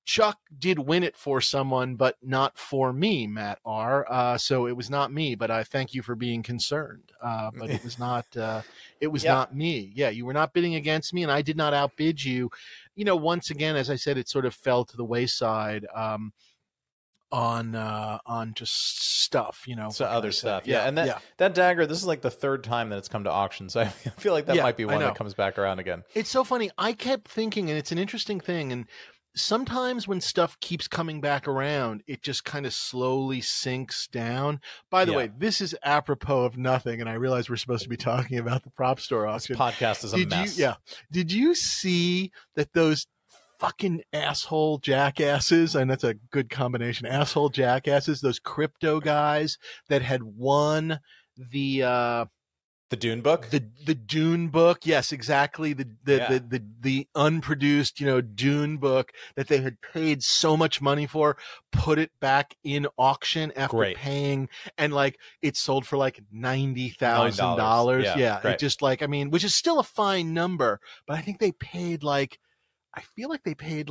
Chuck did win it for someone, but not for me, Matt R. So it was not me, but I thank you for being concerned. But it was not, not me. Yeah. You were not bidding against me, and I did not outbid you. Once again, as I said, it sort of fell to the wayside, on just stuff, so other stuff. Yeah. And that dagger, this is like the third time that it's come to auction. So I feel like that might be one that comes back around again. It's so funny. I kept thinking, and it's an interesting thing, and sometimes when stuff keeps coming back around, it just kind of slowly sinks down. By the way, this is apropos of nothing, and I realize we're supposed to be talking about the Propstore auction. This podcast is a mess. Did you see that those fucking asshole jackasses, and that's a good combination, asshole jackasses, those crypto guys that had won the Dune book? The Dune book. Yes, exactly. The unproduced, Dune book that they had paid so much money for, put it back in auction after paying, and it sold for $90,000. Yeah. It just which is still a fine number, but I think they paid I feel like they paid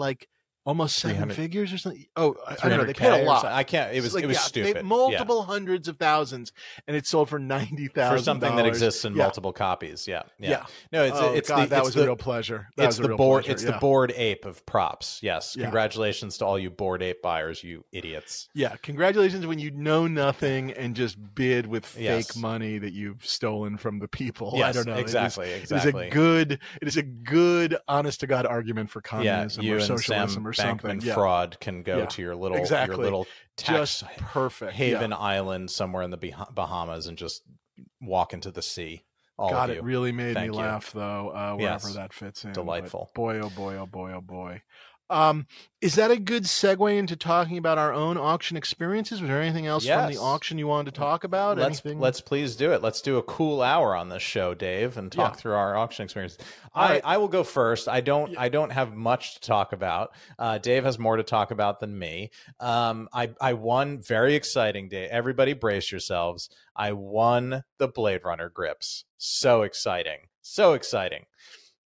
almost 7 figures or something. Oh, I don't know. They paid a lot. I can't. It was stupid. Multiple hundreds of thousands, and it sold for $90,000 for something that exists in multiple copies. Yeah. No, that was a real pleasure. It's the Bored Ape of props. Yes. Congratulations to all you Bored Ape buyers, you idiots. Yeah. Congratulations when you know nothing and just bid with fake money that you've stolen from the people. Yes, I don't know. Exactly. It is a good, honest to God argument for communism or socialism or something. Fraud can go to your little tax just perfect haven island somewhere in the Bahamas and just walk into the sea. God, it really made me laugh though, wherever that fits in. Delightful. But boy, oh boy, oh boy, oh boy. Is that a good segue into talking about our own auction experiences? Was there anything else from the auction you wanted to talk about? Let's please do it. Let's do a cool hour on this show, Dave, and talk through our auction experience. I will go first. I don't have much to talk about. Dave has more to talk about than me. I won, very exciting day. Everybody brace yourselves. I won the Blade Runner grips. So exciting. So exciting.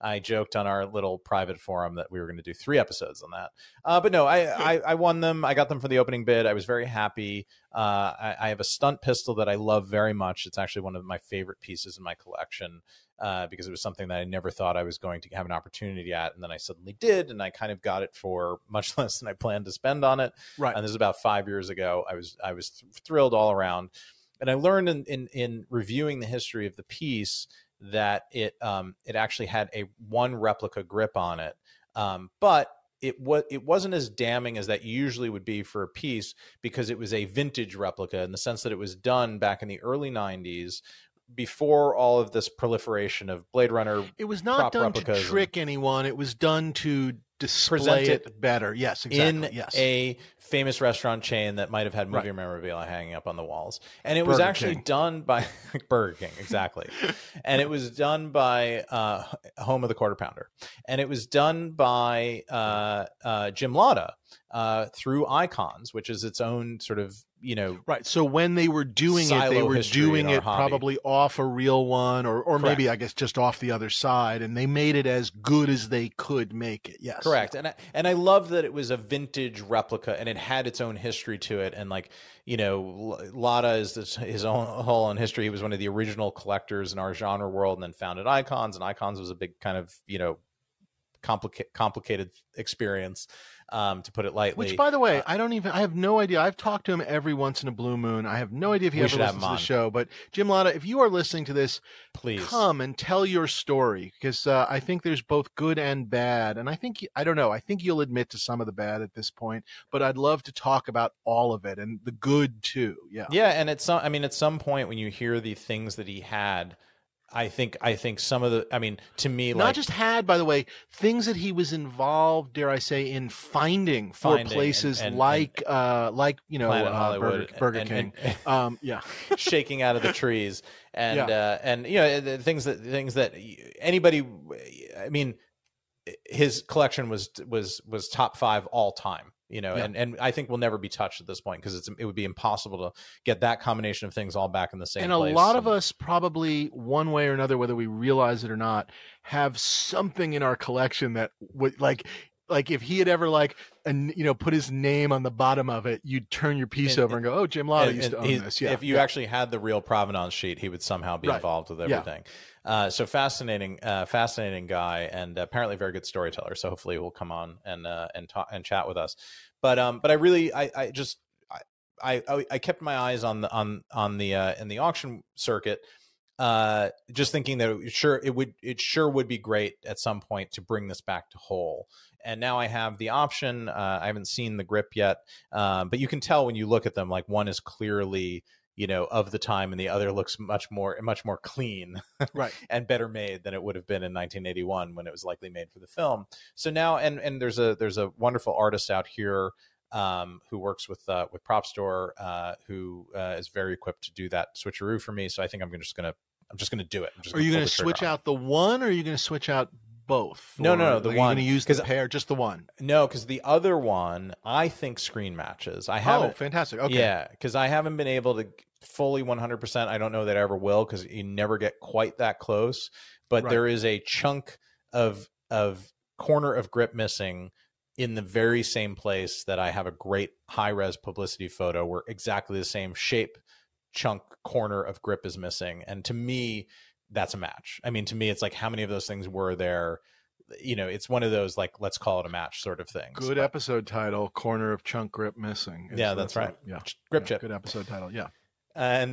I joked on our little private forum that we were going to do 3 episodes on that. But no, I won them. I got them for the opening bid. I was very happy. I have a stunt pistol that I love very much. It's actually one of my favorite pieces in my collection because it was something that I never thought I was going to have an opportunity at. And then I suddenly did. And I kind of got it for much less than I planned to spend on it. Right. And this is about 5 years ago. I was thrilled all around. And I learned in reviewing the history of the piece that it actually had one replica grip on it, but it wasn't as damning as that usually would be for a piece because it was a vintage replica in the sense that it was done back in the early 90s before all of this proliferation of Blade Runner. It was not done to trick anyone. It was done to display it better. Yes, exactly. In a famous restaurant chain that might have had movie memorabilia hanging up on the walls. And it was actually done by Burger King, exactly. And it was done by Home of the Quarter Pounder. And it was done by Jim Latta through Icons, which is its own sort of, right. So when they were doing it, they were doing it probably off a real one or maybe I guess just off the other side, and they made it as good as they could make it. Yes. Correct. And I love that it was a vintage replica and it had its own history to it. And Latta is his own history. He was one of the original collectors in our genre world and then founded Icons, and Icons was a big kind of, complicated experience, to put it lightly. Which, by the way, I have no idea. I've talked to him every once in a blue moon. I have no idea if he ever listens to the show. But Jim Latta, if you are listening to this, please come and tell your story, because I think there's both good and bad. And I think you'll admit to some of the bad at this point, but I'd love to talk about all of it and the good too. Yeah. Yeah. And at some point when you hear the things that he had, I think some of the, I mean, to me, not like, just had, by the way, things that he was involved, dare I say, in finding for places like you know, Planet Hollywood, Burger King, yeah, shaking out of the trees, and yeah. and you know, the things that anybody, I mean, his collection was top 5 all time. You know, Yeah. and I think will never be touched at this point, because it would be impossible to get that combination of things all back in the same place. And a lot of us probably, one way or another, whether we realize it or not, have something in our collection that would, like if he had ever, like, and you know, put his name on the bottom of it, you'd turn your piece over and go, "Oh, Jim Latta used to own this." Yeah. If you actually had the real provenance sheet, he would somehow be involved with everything. So fascinating guy, and apparently very good storyteller. So hopefully he'll come on and talk and chat with us. But I really, I kept my eyes on the in the auction circuit, just thinking that it sure would be great at some point to bring this back to whole. And now I have the option. I haven't seen the grip yet, but you can tell when you look at them, like, one is clearly, you know, of the time, and the other looks much more clean, right, and better made than it would have been in 1981 when it was likely made for the film. So now, and there's a wonderful artist out here who works with Propstore, who is very equipped to do that switcheroo for me. So I think I'm just gonna do it. Are you going to switch out the one, or are you going to switch out both? No, the one. Are you going to use the pair, just the one? No, because the other one, I think, screen matches. I haven't. Oh, fantastic. Okay. Yeah, because I haven't been able to fully 100%. I don't know that I ever will, because you never get quite that close. But there is a chunk of corner of grip missing in the very same place that I have a great high-res publicity photo where exactly the same shape chunk corner of grip is missing. And to me, that's a match. I mean, to me, it's like, how many of those things were there? You know, it's one of those, like, let's call it a match sort of things. Good episode title, corner of chunk grip missing. Yeah, that's right. Grip chip. Good episode title. Yeah. And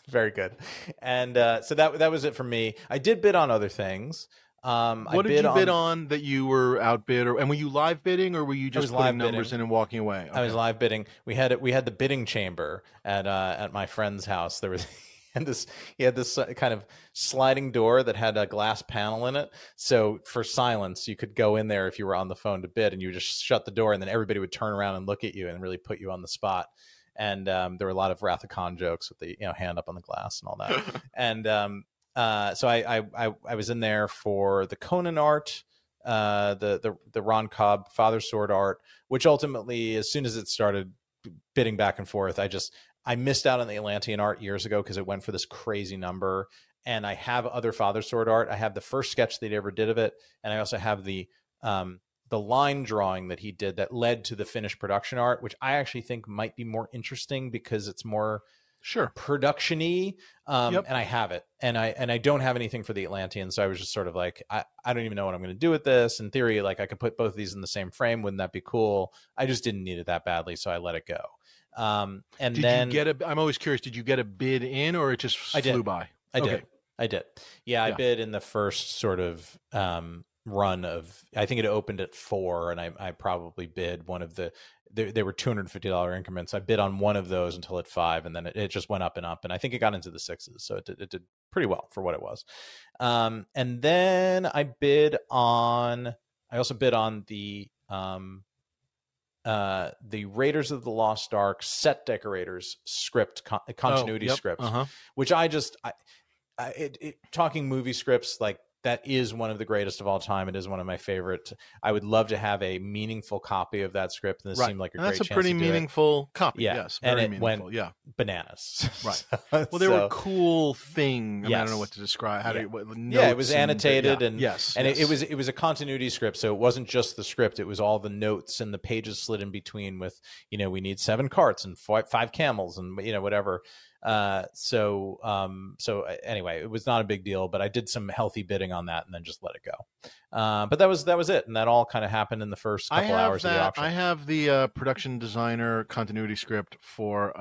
very good. And so that was it for me. I did bid on other things. What did you bid on that you were outbid, and were you live bidding, or were you just putting numbers in and walking away? Okay. I was live bidding. We had the bidding chamber at my friend's house. There was he had this kind of sliding door that had a glass panel in it. So for silence, you could go in there if you were on the phone to bid, and you would just shut the door, and then everybody would turn around and look at you and really put you on the spot. And there were a lot of Wrath of Khan jokes with the, you know, hand up on the glass and all that. And so I was in there for the Conan art, the Ron Cobb Father Sword art, which ultimately, as soon as it started bidding back and forth, I missed out on the Atlantean art years ago because it went for this crazy number. And I have other Father Sword art. I have the first sketch that he ever did of it, and I also have the line drawing that he did that led to the finished production art, which I actually think might be more interesting because it's more production-y. And I have it, and I don't have anything for the Atlantean, so I was just sort of like, I don't even know what I'm going to do with this. In theory, like, I could put both of these in the same frame. Wouldn't that be cool? I just didn't need it that badly, so I let it go. And did then you get I'm always curious, did you get a bid in, or it just flew by? I did. Yeah, I bid in the first sort of run of, I think it opened at 4, and I probably bid one of they were $250 increments. I bid on one of those until at 5, and then it just went up and up, and I think it got into the 6s, so it did pretty well for what it was. And then I also bid on the Raiders of the Lost Ark set decorators script, continuity script, which talking movie scripts, like, that is one of the greatest of all time. It is one of my favorite. I would love to have a meaningful copy of that script, and this seemed like a great chance to do it. That's a pretty meaningful copy. Yeah. Yes, very meaningful. Went bananas. Right. Well, they were cool things. I mean, I don't know what to describe. It was annotated, and it was a continuity script, so it wasn't just the script. It was all the notes and the pages slid in between with, you know, we need 7 carts and 5 camels, and, you know, whatever. So anyway, it was not a big deal, but I did some healthy bidding on that and then just let it go. But that was it. And that all kind of happened in the first couple hours of the auction. I have the production designer continuity script for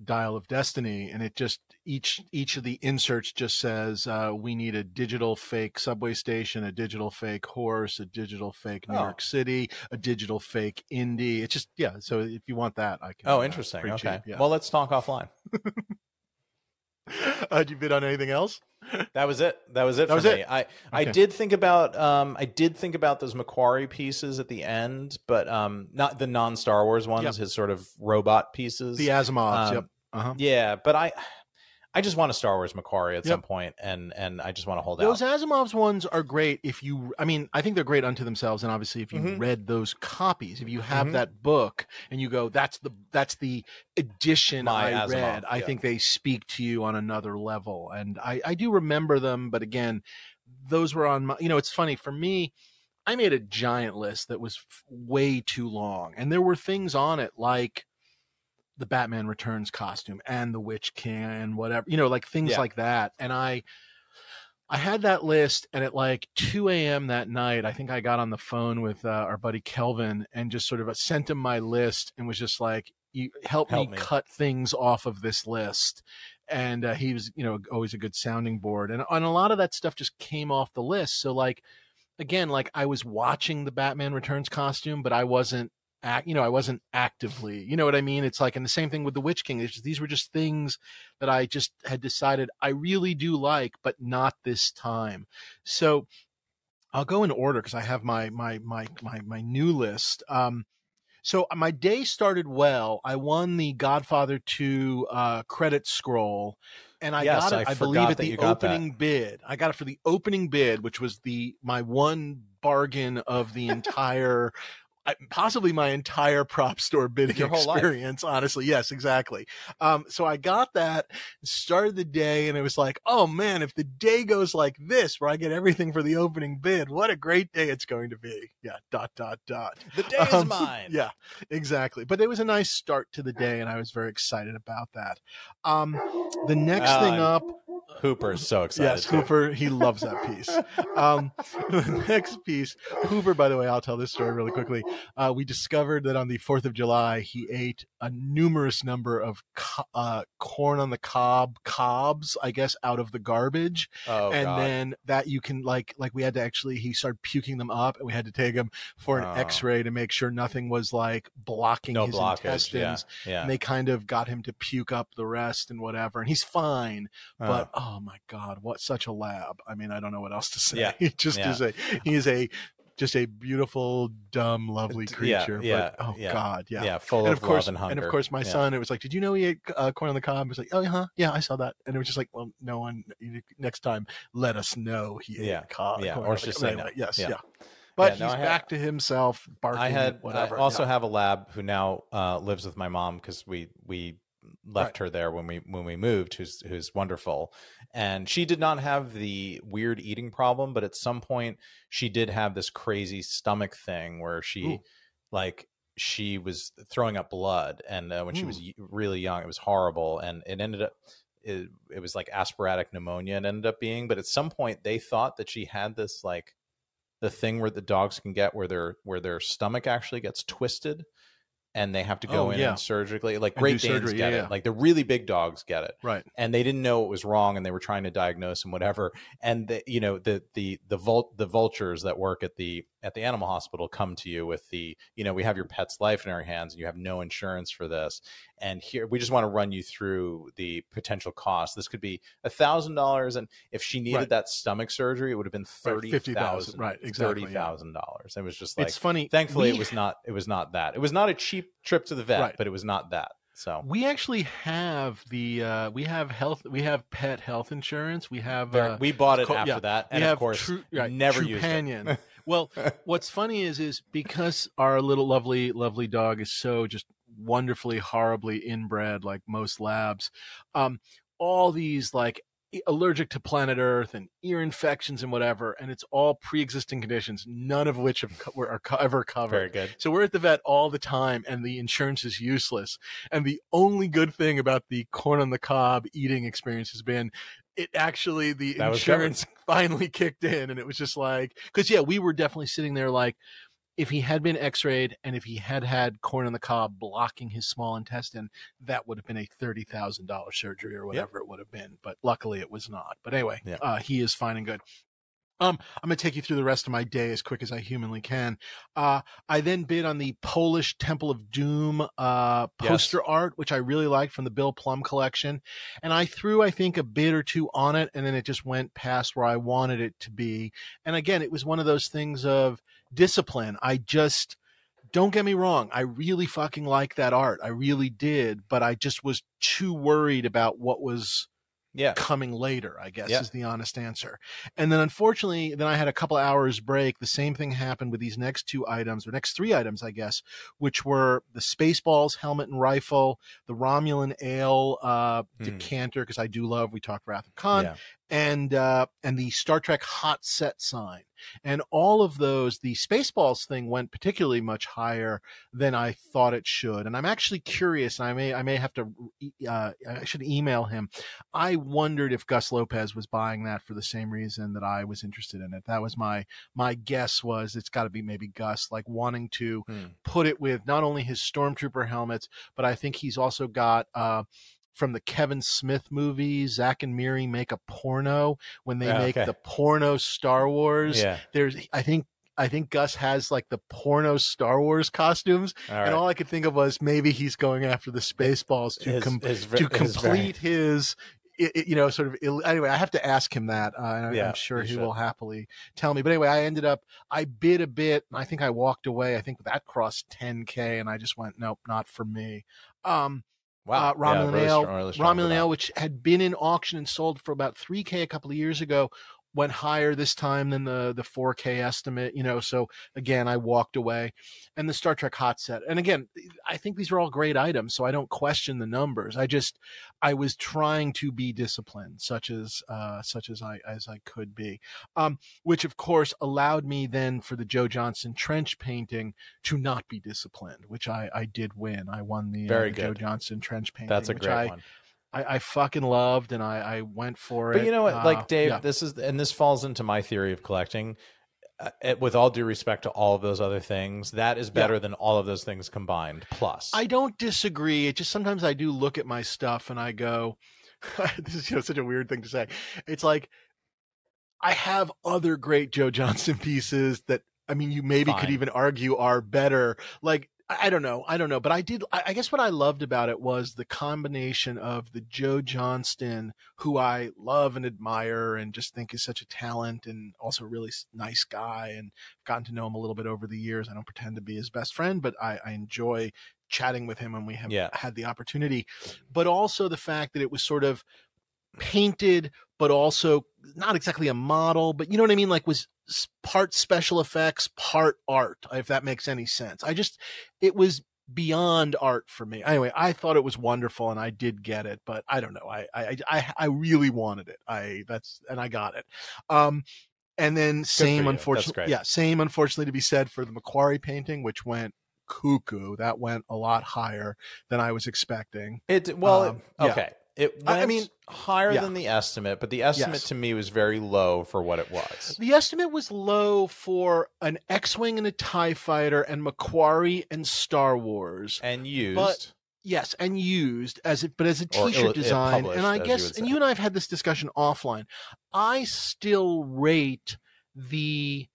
Dial of Destiny, and it just, each of the inserts just says, we need a digital fake subway station, a digital fake horse, a digital fake New York City, a digital fake Indy. It's just, so if you want that, I can. Oh, interesting. Okay. Cheap, well, let's talk offline. Did you bid on anything else? That was it. That was it for me. I did think about those Macquarie pieces at the end, but not the non-Star Wars ones. His sort of robot pieces, the Asimovs. Yeah, but I just want a Star Wars Macquarie at some point, and I just want to hold out. Those Asimov's ones are great if you, I mean, I think they're great unto themselves, and obviously if you read those copies, if you have that book and you go, that's the edition I Asimov, read, I think they speak to you on another level. And I do remember them, but again, those were on my, it's funny for me, I made a giant list that was way too long, and there were things on it like the Batman Returns costume and the Witch King and whatever, like things like that. And I had that list, and at like 2 a.m. that night, I think I got on the phone with our buddy Kelvin and just sort of sent him my list and was just like, you help me cut things off of this list. And he was, always a good sounding board. And a lot of that stuff just came off the list. So like, again, like I was watching the Batman Returns costume, but I wasn't actively, you know what I mean? It's like, and the same thing with the Witch King. These were just things that I just had decided I really do like, but not this time. So I'll go in order because I have my new list. So my day started well. I won the Godfather 2 credit scroll, and I got it, I believe, at the opening bid. I got it for the opening bid, which was my one bargain of the entire possibly my entire Propstore bidding experience, honestly. Yes, exactly. So I got that, started the day, and it was like, oh man, if the day goes like this, where I get everything for the opening bid, what a great day it's going to be. Yeah, ... The day is mine. Yeah, exactly. But it was a nice start to the day, and I was very excited about that. The next thing up, Hooper's so excited. Yes, Hooper, he loves that piece. The next piece, Hooper, by the way, I'll tell this story really quickly. We discovered that on the 4th of July, he ate a numerous number of corn on the cob cobs, I guess, out of the garbage. Oh, and God. then that you can like we had to actually, he started puking them up, and we had to take him for an x-ray to make sure nothing was like blocking his intestines. Yeah. And they kind of got him to puke up the rest and whatever. And he's fine, but oh my God, what such a lab. I mean, I don't know what else to say. Yeah. He just is just a beautiful, dumb, lovely creature. God, full of love and hunger. And of course, my son, it was like, did you know he ate corn on the cob? I was like, oh, yeah, I saw that. And it was just like, well, no one, next time, let us know he ate cob. Yeah, or just say no. Yes, yeah. But he's back to himself, barking, whatever. I also have a lab who now lives with my mom because we left her there when we moved, who's wonderful. And she did not have the weird eating problem, but at some point she did have this crazy stomach thing where she was throwing up blood. And when she was really young, it was horrible. And it ended up, it was like aspiratic pneumonia it ended up being. But at some point they thought that she had this, like the thing where the dogs can get where their stomach actually gets twisted. And they have to go in and surgically, like Great Danes get it. Like the really big dogs get it. Right. And they didn't know it was wrong, and they were trying to diagnose and whatever. And the vultures that work at the animal hospital come to you with we have your pet's life in our hands, and you have no insurance for this. And here we just want to run you through the potential cost. This could be $1,000, and if she needed that stomach surgery, it would have been $50,000. Right, exactly. $30,000. It was just like, it's funny. Thankfully, it was not that. It was not a cheap trip to the vet, but it was not that. So we actually have we have pet health insurance. We have we bought it after that, and of course never used it. Well, what's funny is because our little lovely dog is so just wonderfully, horribly inbred, like most labs, all these like allergic to planet Earth and ear infections and whatever, and it's all pre-existing conditions, none of which are ever covered. Very good. So we're at the vet all the time, and the insurance is useless. And the only good thing about the corn on the cob eating experience has been the insurance finally kicked in, and it was just like, because we were definitely sitting there like, if he had been x-rayed and if he had corn on the cob blocking his small intestine, that would have been a $30,000 surgery or whatever it would have been. But luckily it was not. But anyway, he is fine and good. I'm going to take you through the rest of my day as quick as I humanly can. I then bid on the Polish Temple of Doom poster art, which I really liked from the Bill Plum collection. And I threw, I think, a bid or two on it, and then it just went past where I wanted it to be. And again, it was one of those things of discipline. Don't get me wrong, I really fucking like that art. I really did, but I just was too worried about what was coming later, I guess, is the honest answer. And then unfortunately, then I had a couple hours break. The same thing happened with these next two items, or next three items, I guess, which were the Spaceballs helmet and rifle, the Romulan ale decanter, because I do love, we talked Wrath of Khan, and the Star Trek hot set sign. And all of those, the Spaceballs thing went particularly much higher than I thought it should. And I'm actually curious, and I may have to, I should email him. I wondered if Gus Lopez was buying that for the same reason that I was interested in it. That was my guess, was it's got to be maybe Gus, like wanting to put it with not only his Stormtrooper helmets, but I think he's also got, from the Kevin Smith movie, Zach and Miri make a porno when they make the porno Star Wars. Yeah. I think Gus has like the porno Star Wars costumes, and all I could think of was maybe he's going after the Spaceballs to complete his, sort of. Anyway, I have to ask him that. I'm sure he will happily tell me. But anyway, I bid a bit, and I think I walked away. I think that crossed 10K, and I just went, nope, not for me. Wow. Romulan ale, which had been in auction and sold for about 3K a couple of years ago, went higher this time than the 4K estimate, so again, I walked away. And the Star Trek hot set. And again, I think these are all great items, so I don't question the numbers. I was trying to be disciplined, such as I could be, which of course allowed me then for the Joe Johnston trench painting to not be disciplined, which I did win. I won the Joe Johnston trench painting. That's a great one. I fucking loved, and I went for it. But you know what, like Dave, this falls into my theory of collecting. With all due respect to all of those other things, that is better than all of those things combined. Plus, I don't disagree. It just sometimes I do look at my stuff and I go, "This is such a weird thing to say." It's like I have other great Joe Johnston pieces that you maybe could even argue are better. Like, I don't know. But I guess what I loved about it was the combination of the Joe Johnston, who I love and admire and just think is such a talent and also a really nice guy, and gotten to know him a little bit over the years. I don't pretend to be his best friend, but I enjoy chatting with him when we have had the opportunity. But also the fact that it was sort of painted, but also not exactly a model, but you know what I mean? Like, was part special effects, part art, if that makes any sense. It was beyond art for me. Anyway, I thought it was wonderful, and I did get it, but I don't know. I really wanted it. And I got it. And then same, unfortunately to be said for the Macquarie painting, which went cuckoo. That went a lot higher than I was expecting. Okay. It went higher than the estimate, but the estimate to me was very low for what it was. The estimate was low for an X-Wing and a TIE Fighter and Macquarie and Star Wars. And used. And used as a t-shirt design. And I guess, and you and I have had this discussion offline. I still rate the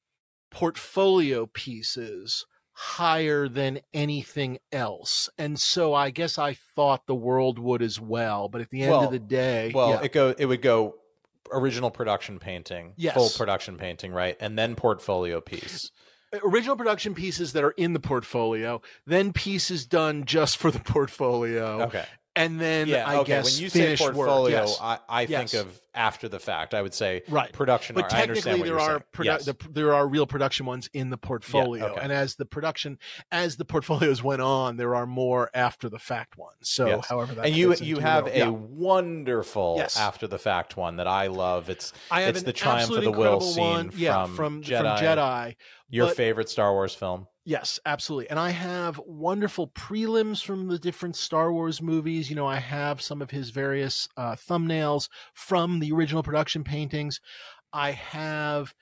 portfolio pieces higher than anything else, and so I guess I thought the world would as well. But at the end of the day, it would go original production painting, full production painting, right, and then portfolio piece. Original production pieces that are in the portfolio, then pieces done just for the portfolio. Okay. And then I guess when you say portfolio, work, I think of after the fact. I would say production. But technically, there are real production ones in the portfolio, and as the portfolios went on, there are more after the fact ones. So, however, that you have a wonderful after the fact one that I love. It's the Triumph of the Will scene from Jedi. Your favorite Star Wars film. Yes, absolutely. And I have wonderful prelims from the different Star Wars movies. I have some of his various thumbnails from the original production paintings. I have,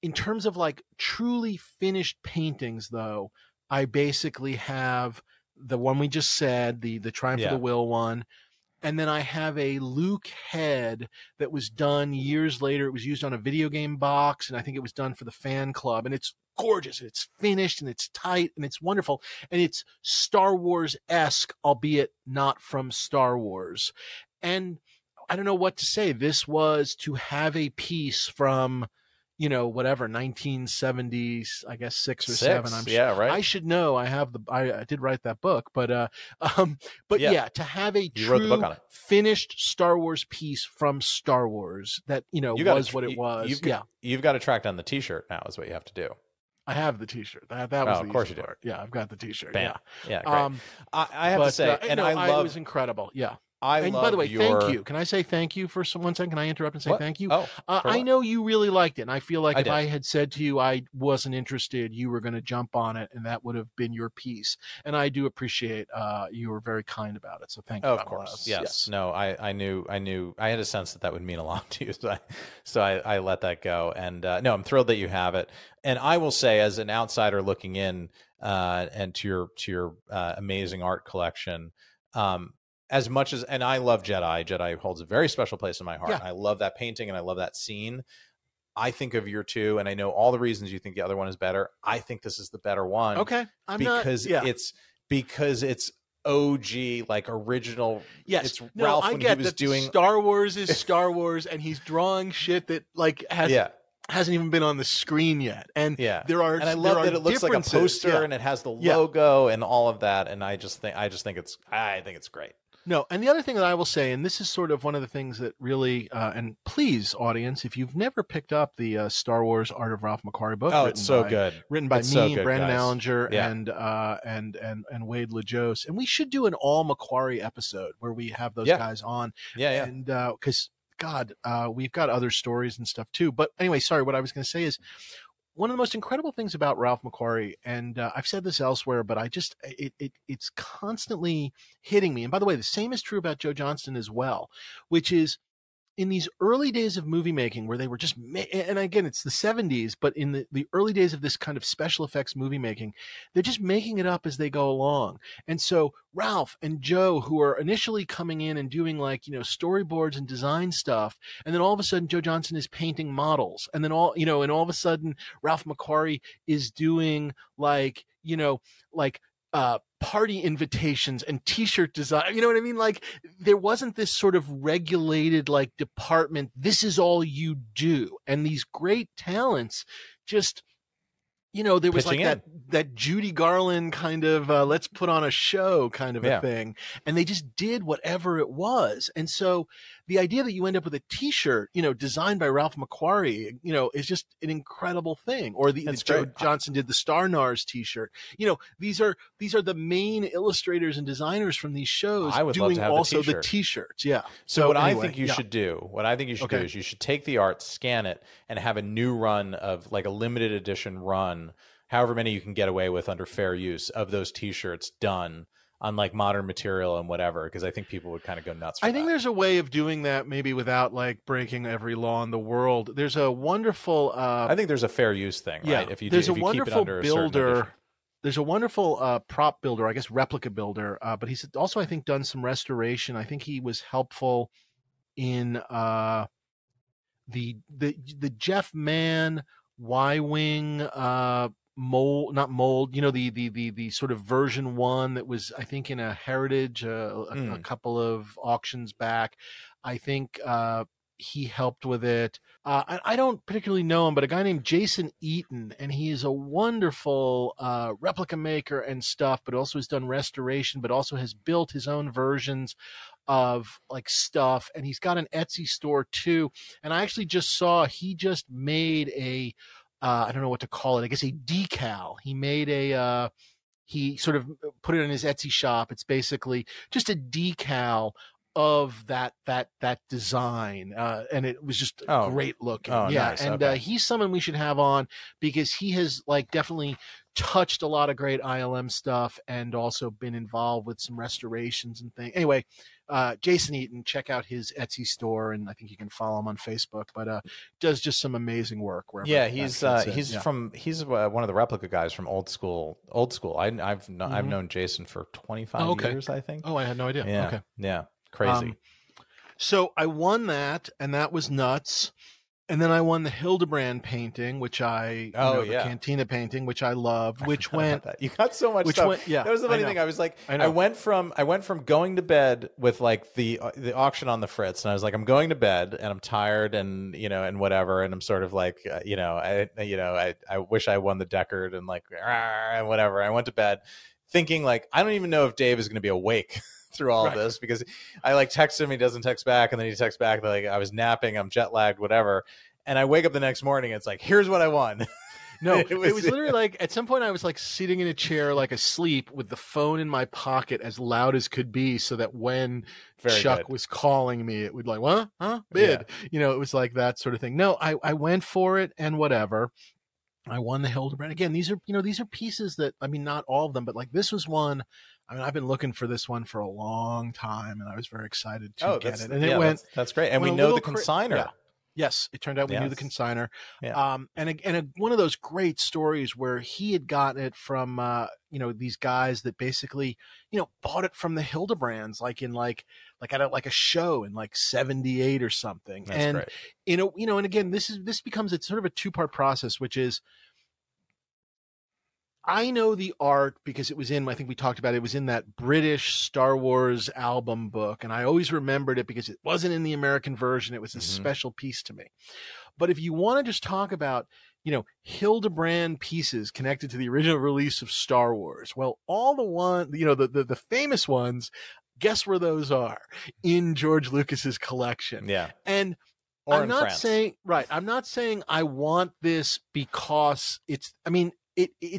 in terms of like truly finished paintings, though, I basically have the one we just said, the Triumph of the Will one. And then I have a Luke head that was done years later. It was used on a video game box, and I think it was done for the fan club. And it's gorgeous, and it's finished, and it's tight, and it's wonderful. And it's Star Wars-esque, albeit not from Star Wars. And I don't know what to say. This was to have a piece from, you know, whatever, 1970s, I guess 6 or 7. Yeah, right. I should know. I did write that book, but yeah, to have a you wrote the book on it. Finished Star Wars piece from Star Wars that, you know, was what it was. You've got to track down the T-shirt now is what you have to do. I have the T-shirt. That was the of course easy you do. part. Yeah, I've got the T-shirt. Bam. Yeah. Great. I have to say, and no, I love. It was incredible. Yeah. And by the way, thank you. Can I say thank you for 1 second? Can I interrupt and say thank you? I know you really liked it, and I feel like if I had said to you I wasn't interested, you were going to jump on it, and that would have been your piece. And I do appreciate you were very kind about it, so thank you. Of course, yes. No, I knew. I had a sense that would mean a lot to you, so I let that go. And no, I'm thrilled that you have it. And I will say, as an outsider looking in, and to your amazing art collection. As much as, and I love Jedi. Jedi holds a very special place in my heart. Yeah. I love that painting and I love that scene. I think of your two, and I know all the reasons you think the other one is better. I think this is the better one. Okay, because it's OG, like original. Yes, it's Ralph when he was doing Star Wars is Star Wars, and he's drawing shit that like hasn't even been on the screen yet. And and I love that it looks like a poster and it has the logo and all of that. And I think it's great. No, and the other thing that I will say, and this is sort of one of the things that really, and please, audience, if you've never picked up the Star Wars Art of Ralph McQuarrie book, it's so good, written by me, Brandon Allinger, and Wade LaJose, and we should do an all McQuarrie episode where we have those guys on, and because God, we've got other stories and stuff too. But anyway, sorry, what I was going to say is, one of the most incredible things about Ralph McQuarrie, and I've said this elsewhere, but it's constantly hitting me. And by the way, the same is true about Joe Johnston as well, which is in these early days of movie making where they were just, and again, it's the 70s, but in the early days of this kind of special effects movie making, they're just making it up as they go along. And so Ralph and Joe, who are initially coming in and doing like, you know, storyboards and design stuff, and then all of a sudden Joe Johnston is painting models, and then all of a sudden Ralph McQuarrie is doing like, you know, like party invitations and t-shirt design. You know what I mean? Like there wasn't this sort of regulated like department. This is all you do. And these great talents just, you know, there was like that Judy Garland kind of let's put on a show kind of a thing. And they just did whatever it was. And so the idea that you end up with a t-shirt, you know, designed by Ralph McQuarrie, you know, is just an incredible thing. Or the Joe Johnston did the Star Nars t-shirt. You know, these are the main illustrators and designers from these shows doing also the t-shirts. Yeah. So what anyway, I think you should do, do is you should take the art, scan it, and have a new run of like a limited edition run, however many you can get away with under fair use of those t-shirts done on like modern material and whatever, because I think people would kind of go nuts for I think there's a way of doing that maybe without like breaking every law in the world. There's a wonderful I think there's a fair use thing, right? If you keep it under builder. There's a wonderful prop builder, I guess replica builder, but he's also I think done some restoration. I think he was helpful in the Jeff Mann Y-Wing mold, you know, the sort of version 1 that was, I think, in a Heritage a couple of auctions back. I think he helped with it. I don't particularly know him, but a guy named Jason Eaton, and he is a wonderful replica maker and stuff, but also has done restoration, but also has built his own versions of like stuff. And he's got an Etsy store too. And I actually just saw he just made a I don't know what to call it. I guess a decal. He made he sort of put it in his Etsy shop. It's basically just a decal of that design. And it was just great looking. Nice. And he's someone we should have on because he has like definitely touched a lot of great ILM stuff and also been involved with some restorations and things. Anyway, Jason Eaton, check out his Etsy store, and I think you can follow him on Facebook. But does just some amazing work. He's one of the replica guys from old school. I've known Jason for 25 years, I think. Oh, I had no idea. Yeah, okay. Yeah. Crazy. So I won that, and that was nuts. And then I won the Hildebrand painting, which the Cantina painting, which I loved, which went, you got so much stuff. That was the funny thing. I was like, I went from going to bed with like the auction on the Fritz, and I was like, I'm going to bed and I'm tired and, and whatever. And I'm sort of like, I wish I won the Deckard and like, and whatever. I went to bed thinking like, I don't even know if Dave is going to be awake through all of this, because I like text him, he doesn't text back, and then he texts back like, I was napping, I'm jet lagged, whatever. And I wake up the next morning, it's like, here's what I won. No, it was literally like, at some point I was like sitting in a chair, like asleep with the phone in my pocket as loud as could be, so that when Chuck was calling me, it would like, what? Huh? Bid. Yeah. It was like that sort of thing. No, I went for it and whatever. I won the Hildebrand. Again, these are pieces that, I mean, not all of them, but like this was one. I mean, I've been looking for this one for a long time, and I was very excited to get it. And it went. That's great. And we know the consignor. Yeah. Yes, it turned out we knew the consignor. Yeah. And one of those great stories where he had gotten it from, these guys that basically, bought it from the Hildebrands, like at a show in like 78 or something. That's great. And again, this becomes it's sort of a two-part process, which is, I know the art because it was I think we talked about it, it was in that British Star Wars album book. And I always remembered it because it wasn't in the American version. It was a special piece to me. But if you want to just talk about, Hildebrand pieces connected to the original release of Star Wars, well, all the famous ones, guess where those are? In George Lucas's collection. Yeah. And I'm not saying I want this because it's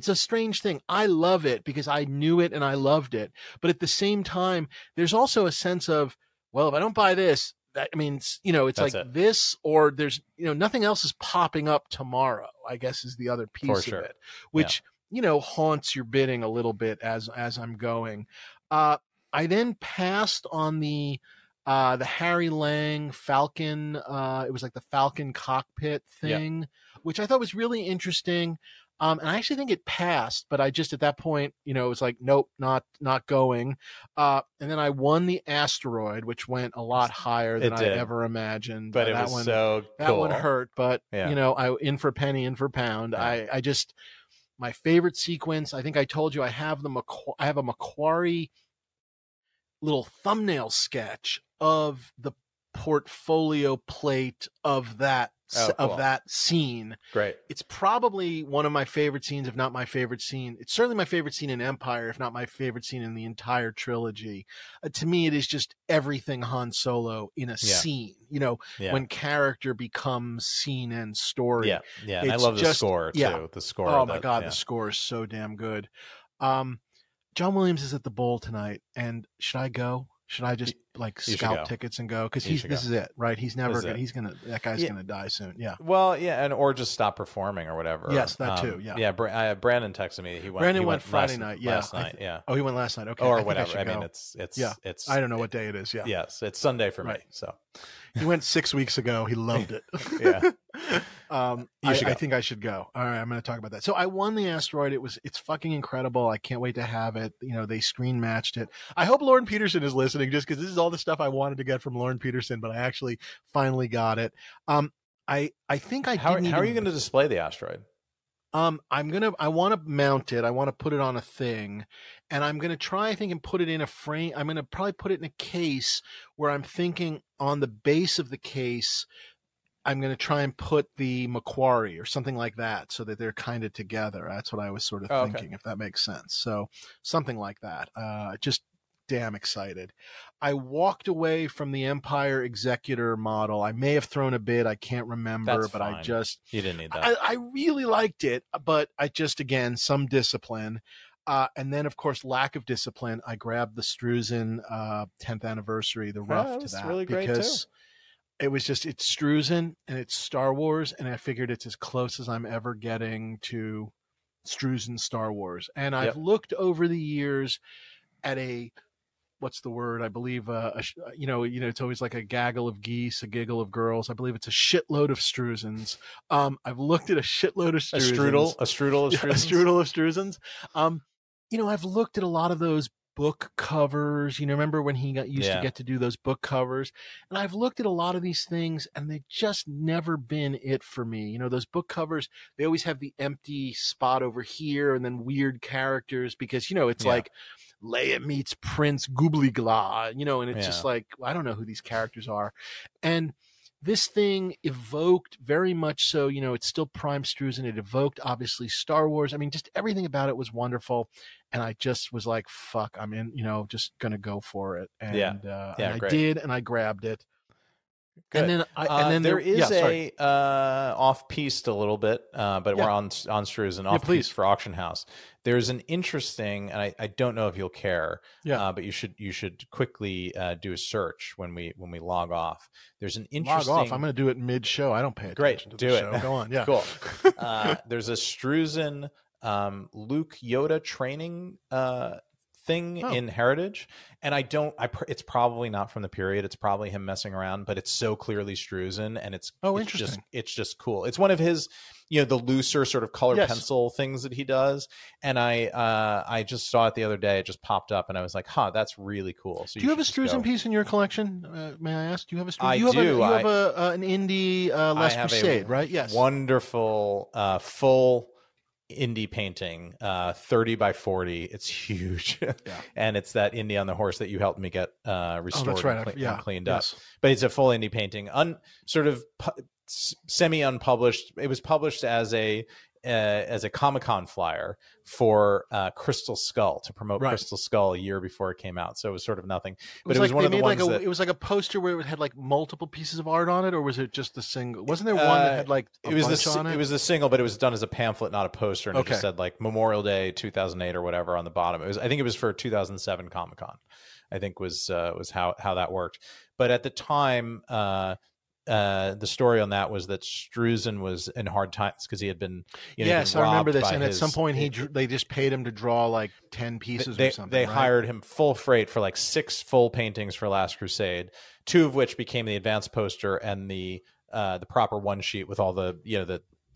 a strange thing. I love it because I knew it and I loved it. But at the same time, there's also a sense of, well, if I don't buy this, that means, it's That's like it. this, or there's, nothing else is popping up tomorrow, I guess is the other piece of it, which, haunts your bidding a little bit as I'm going. I then passed on the Harry Lang Falcon. It was like the Falcon cockpit thing, which I thought was really interesting. And I actually think it passed, but I just, at that point, it was like, nope, not going. And then I won the Asteroid, which went a lot higher than I ever imagined. But that one hurt, but I in for penny, in for pound. Yeah. I just, my favorite sequence, I think I told you, I have a Macquarie little thumbnail sketch of the portfolio plate of that scene. Great. It's probably one of my favorite scenes, if not my favorite scene. It's certainly my favorite scene in Empire, if not my favorite scene in the entire trilogy. To me, it is just everything Han Solo in a scene, when character becomes scene and story. Yeah. Yeah. And I love the score too. The score. Oh my God. The score is so damn good. John Williams is at the bowl tonight, and should I go? Should I just scalp tickets and go? Because this is it, right? He's never gonna, that guy's gonna die soon. Yeah. Well, yeah, or just stop performing or whatever. Yes, that too. Yeah. Yeah. Brandon texted me. Brandon went Friday night. Yeah. Last night. Yeah. Oh, he went last night. Okay. Or whatever. I mean, it's. I don't know what day it is. Yeah. Yes, it's Sunday for me. So. He went 6 weeks ago. He loved it. Yeah. I think I should go. All right, I'm going to talk about that. So I won the Asteroid. It's fucking incredible. I can't wait to have it. They screen matched it. I hope Lauren Peterson is listening, just because this is all the stuff I wanted to get from Lauren Peterson, but I actually finally got it. I think I how are you going to display the Asteroid? I want to mount it. I want to put it on a thing, and I'm going to try, I think, and put it in a frame. I'm going to probably put it in a case where I'm thinking on the base of the case, I'm going to try and put the Macquarie or something like that, so that they're kind of together. That's what I was sort of thinking, if that makes sense. So something like that. Just damn excited. I walked away from the Empire Executor model. I may have thrown a bid. I can't remember. That's but fine. You didn't need that. I really liked it, but I just, again, some discipline. And then, of course, lack of discipline. I grabbed the Struzan 10th anniversary, the rough to that. Really great because too. It was just, it's Struzan and it's Star Wars. And I figured it's as close as I'm ever getting to Struzan Star Wars. And I've looked over the years at what's the word? I believe, it's always like a gaggle of geese, a giggle of girls. I believe it's a shitload of Struzans. I've looked at a shitload of Struzans. A strudel of Struzans? A strudel of Struzans. I've looked at a lot of those book covers. Remember when he used to get to do those book covers? And I've looked at a lot of these things and they've just never been it for me. Those book covers, they always have the empty spot over here and then weird characters because, it's like Leia meets Prince Goobly Glah, and it's just like, I don't know who these characters are. And this thing evoked very much so, it's still Prime Struzan. It evoked obviously Star Wars. I mean, just everything about it was wonderful. And I just was like, fuck, I'm in, just going to go for it. And, and I did, and I grabbed it. Good. And then there is a off-piste a little bit, but we're on Struzan, off-piste for Auction House. There's an interesting, and I don't know if you'll care, but you should quickly do a search when we log off. There's an interesting. Log off. I'm going to do it mid-show. I don't pay attention to the show. Go on. Yeah. Cool. There's a Struzan Luke Yoda training thing in Heritage, and it's probably not from the period. It's probably him messing around, but it's so clearly Struzan, and it's interesting. It's just cool. It's one of his, the looser sort of color pencil things that he does. And I just saw it the other day. It just popped up, and I was like, that's really cool. So do you have a Struzan piece in your collection? May I ask? Do you have a Struzan? I do. You have an Indie Last Crusade, right? Yes. Wonderful full indie painting, 30 by 40. It's huge. And it's that indie on the horse that you helped me get restored and cleaned up. But it's a full indie painting, sort of semi unpublished. It was published as a Comic-Con flyer for Crystal Skull, to promote Crystal Skull a year before it came out. So it was sort of nothing. But it was one of the ones that... It was like a poster where it had like multiple pieces of art on it, or was it just the single? Wasn't there one that had like a bunch on it? It was the single, but it was done as a pamphlet, not a poster. And it just said like Memorial Day 2008 or whatever on the bottom. I think it was for 2007 Comic-Con, I think was how that worked. But at the time... the story on that was that Struzan was in hard times because he had been I remember this, and at some point they just paid him to draw like 10 pieces or something. They hired him full freight for like 6 full paintings for Last Crusade, 2 of which became the advanced poster and the proper one sheet with all the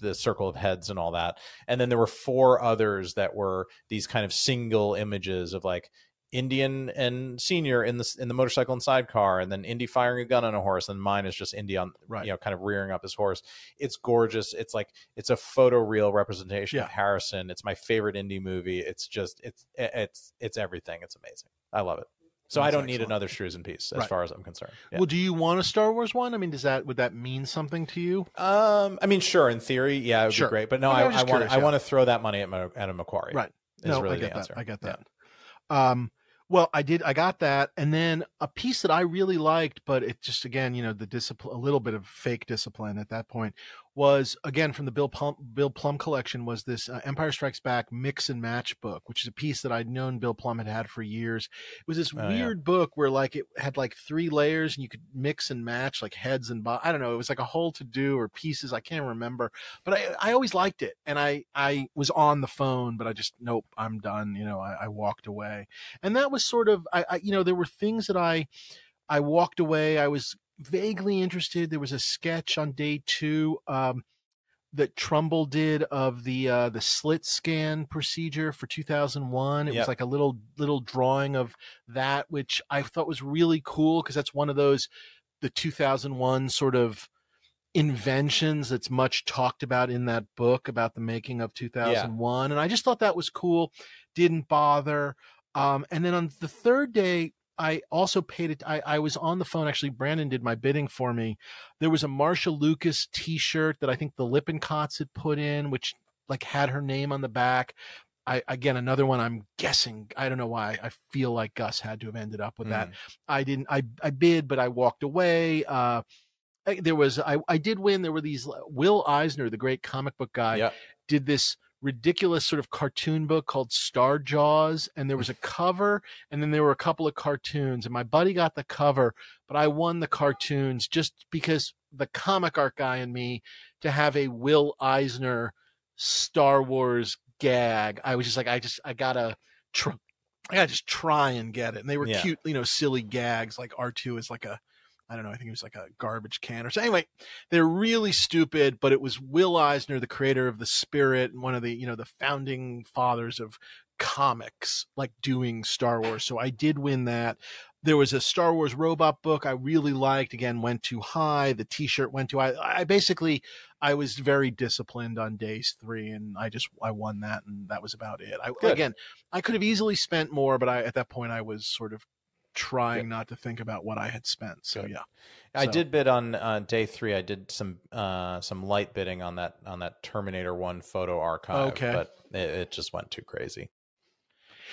the circle of heads and all that. And then there were 4 others that were these kind of single images of like Indian and senior in the motorcycle and sidecar, and then Indy firing a gun on a horse, and mine is just Indy on kind of rearing up his horse. It's gorgeous. It's like it's a photoreal representation of Harrison. It's my favorite Indy movie. It's just it's everything. It's amazing. I love it. So I don't need another Struzan piece as far as I'm concerned. Well, do you want a Star Wars one? I mean, would that mean something to you? I mean, sure, in theory, it would be great, but no, I want to throw that money at a Macquarie. Right. Really I get the answer. That. I get that. Well, I got that. And then a piece that I really liked, but it just, again, the discipline, a little bit of fake discipline at that point, was, again, from the Bill Plum collection, was this Empire Strikes Back mix and match book, which is a piece that I'd known Bill Plum had for years. It was this weird book where like it had like 3 layers and you could mix and match like heads and I don't know. It was like a whole to-do or pieces. I can't remember, but I always liked it. And I was on the phone, but I just, nope, I'm done. I walked away. And that was sort of, there were things that I walked away. I was vaguely interested. There was a sketch on day 2 that Trumbull did of the slit scan procedure for 2001. It was like a little drawing of that, which I thought was really cool because that's one of those the 2001 sort of inventions that's much talked about in that book about the making of 2001. And I just thought that was cool. Didn't bother. And then on the 3rd day, I also paid it. I was on the phone. Actually, Brandon did my bidding for me. There was a Marsha Lucas t-shirt that I think the Lippincotts had put in, which like had her name on the back. Again, another one I'm guessing. I don't know why. I feel like Gus had to have ended up with that. I didn't, I bid, but I walked away. I did win. There were these, Will Eisner, the great comic book guy, did this ridiculous sort of cartoon book called Star Jaws, and there was a cover and then there were a couple of cartoons, and my buddy got the cover, but I won the cartoons just because the comic art guy in me to have a Will Eisner Star Wars gag. I was just like, I gotta just try and get it. And they were cute, silly gags like R2 is like I don't know, I think it was like a garbage can or so. Anyway, they're really stupid, but it was Will Eisner, the creator of The Spirit and one of the, the founding fathers of comics, like doing Star Wars. So I did win that. There was a Star Wars robot book I really liked. Again, went too high. The T-shirt went too high. I was very disciplined on days 3, and I won that, and that was about it. I could have easily spent more, but at that point I was sort of trying not to think about what I had spent. So yeah, I did bid on day 3. I did some light bidding on that Terminator 1 photo archive, but it just went too crazy.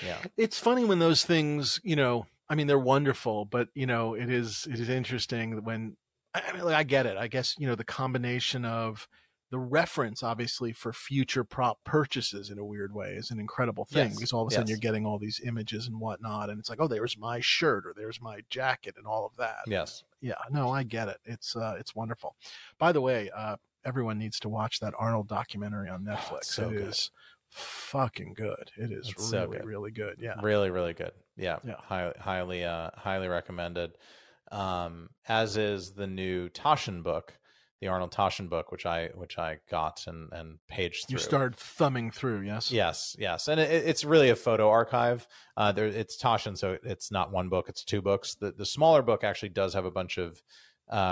Yeah, it's funny when those things, I mean, they're wonderful, but it is interesting when I get it. I guess the combination of the reference, obviously, for future prop purchases in a weird way is an incredible thing, because all of a sudden you're getting all these images and whatnot, and it's like, oh, there's my shirt or there's my jacket and all of that. Yes, yeah, no, I get it. It's wonderful. By the way, everyone needs to watch that Arnold documentary on Netflix. It is fucking good. It is really good. Yeah, really good. Yeah. Highly recommended. As is the new Taschen book, the Arnold Taschen book, which I got and paged through. You started thumbing through, yes? Yes, and it's really a photo archive. It's Taschen, so it's not one book; it's 2 books. The smaller book actually does have a bunch of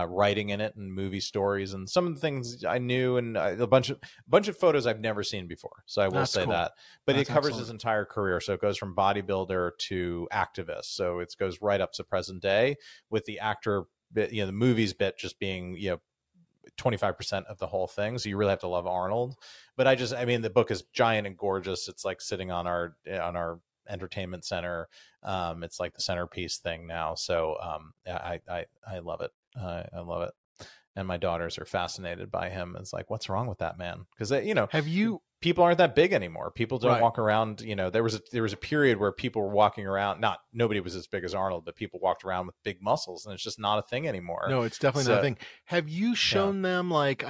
writing in it and movie stories and some of the things I knew, and a bunch of photos I've never seen before. So I will say that, but it covers his entire career. So it goes from bodybuilder to activist. So it goes right up to present day, with the actor bit, the movies bit just being 25% of the whole thing. So you really have to love Arnold. But I mean, the book is giant and gorgeous. It's like sitting on our entertainment center. It's like the centerpiece thing now. So I love it. I love it. And my daughters are fascinated by him. It's like, what's wrong with that man? Because people aren't that big anymore. People don't walk around. There was a period where people were walking around. Nobody was as big as Arnold, but people walked around with big muscles, and it's just not a thing anymore. No, it's definitely not a thing. Have you shown them like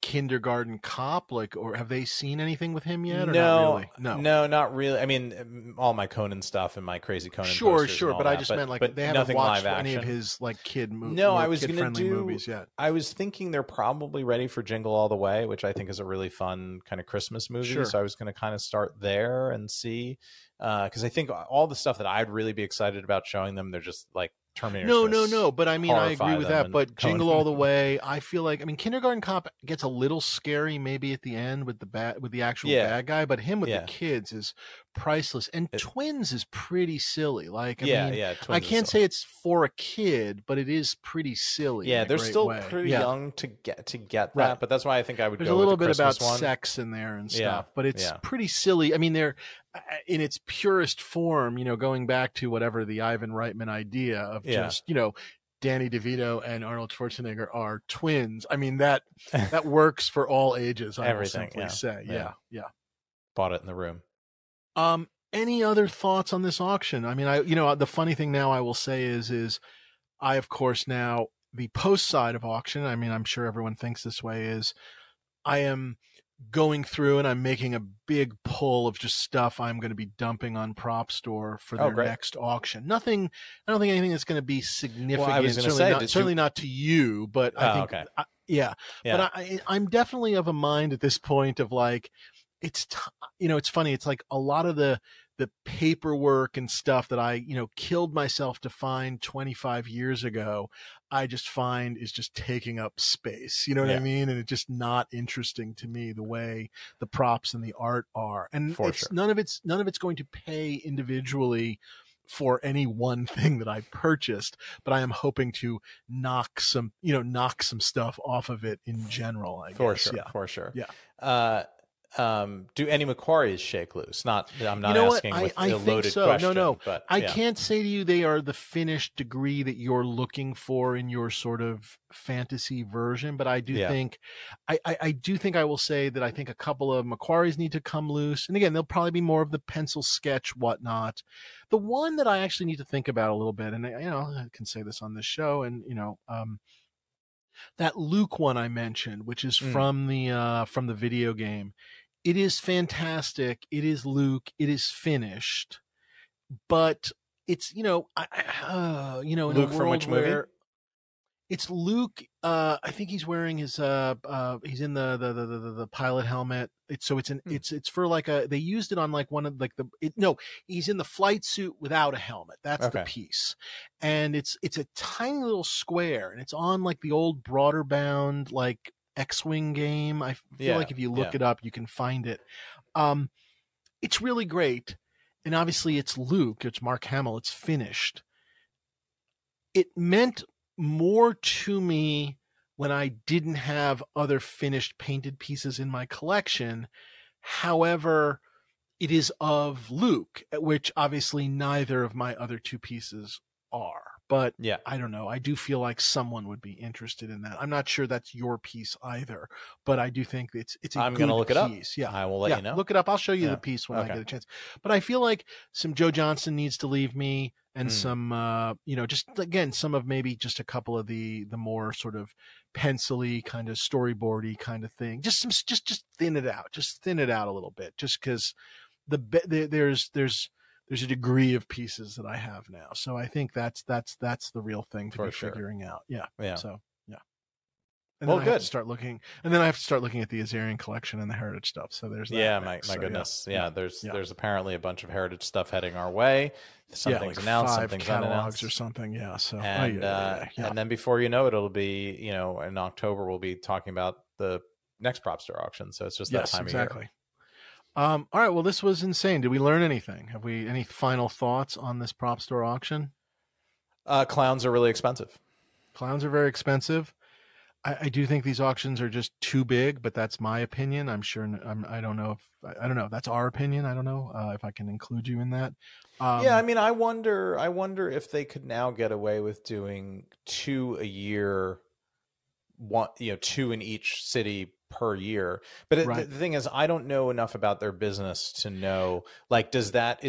Kindergarten Cop, or have they seen anything with him yet? Or no, not really. I mean, all my Conan stuff and my crazy Conan. Sure, but I just meant they haven't watched any of his kid movies. No, I was going to do movies yet. I was thinking they're probably ready for Jingle All the Way, which I think is a really fun kind of Christmas movie. Sure. So I was going to kind of start there and see, because I think all the stuff that I'd really be excited about showing them, they're just like Terminator. No. But I mean, I agree with that. But Jingle All the Way, I feel like, Kindergarten Cop gets a little scary maybe at the end with the actual bad guy, but him with the kids is priceless. And Twins is pretty silly. Like, I can't say it's for a kid, but it is pretty silly. Yeah, they're still pretty young to get that, but that's why I think I would There's go a little with the bit about Christmas one. sex in there and stuff, but it's pretty silly. I mean, they're in its purest form, going back to whatever the Ivan Reitman idea of just, Danny DeVito and Arnold Schwarzenegger are twins. I mean, that works for all ages, I will simply say. Yeah. Bought it in the room. Any other thoughts on this auction? I mean, the funny thing now I will say is I, of course, now the post side of auction, I mean, I'm sure everyone thinks this way, is I am going through and I'm making a big pull of just stuff I'm going to be dumping on Propstore for their next auction. I don't think anything that's going to be significant. Well, I was going to say, certainly not to you, but I think, but I'm definitely of a mind at this point of like, it's funny. It's like a lot of the paperwork and stuff that I, killed myself to find 25 years ago, I just find is just taking up space. You know what I mean? And it's just not interesting to me the way the props and the art are. And none of it's going to pay individually for any one thing that I purchased, but I am hoping to knock some stuff off of it in general, I guess. For sure. Yeah. Do any Macquaries shake loose? I'm not asking with a loaded question. No. But I can't say to you they are the finished degree that you're looking for in your sort of fantasy version, but I do think I do think I will say that I think a couple of Macquaries need to come loose. And again, they'll probably be more of the pencil sketch whatnot. The one that I actually need to think about a little bit, and I can say this on this show, and that Luke one I mentioned, which is from the video game. It is fantastic. It is Luke. It is finished, but it's Luke from which movie? It's Luke. I think he's wearing his. He's in the pilot helmet. It's for like a. They used it on like one of like the. No, he's in the flight suit without a helmet. That's the piece, and it's a tiny little square, and it's on like the old broader bound like X-wing game. I feel like if you look it up, you can find it. It's really great, and obviously it's Luke. It's Mark Hamill. It's finished. It meant more to me when I didn't have other finished painted pieces in my collection. However, it is of Luke, which obviously neither of my other two pieces are. But I don't know. I do feel like someone would be interested in that. I'm not sure that's your piece either, but I do think it's a I'm going to look it up. Yeah, I will let you know. Look it up. I'll show you the piece when I get a chance. But I feel like some Joe Johnston needs to leave me, and some just again some of maybe just a couple of the more sort of pencil-y kind of storyboardy kind of thing. Just thin it out. Just thin it out a little bit. Just because there's a degree of pieces that I have now. So I think that's the real thing to be figuring out. Yeah. So, yeah. And then I have to start looking, and then I have to start looking at the Azarian collection and the heritage stuff. So there's that. Yeah, my goodness. Yeah. There's apparently a bunch of heritage stuff heading our way. Something's like announced, something's unannounced or something. Yeah. So, and then before you know it, it'll be, in October, we'll be talking about the next Propstore auction. So it's just that time of year. All right. Well, this was insane. Did we learn anything? Have we any final thoughts on this Propstore auction? Clowns are really expensive. Clowns are very expensive. I do think these auctions are just too big, but that's my opinion. I'm sure. I don't know if that's our opinion. I don't know if I can include you in that. I mean, I wonder if they could now get away with doing 2 a year. One, 2 in each city per year. But the thing is, I don't know enough about their business to know, like, does that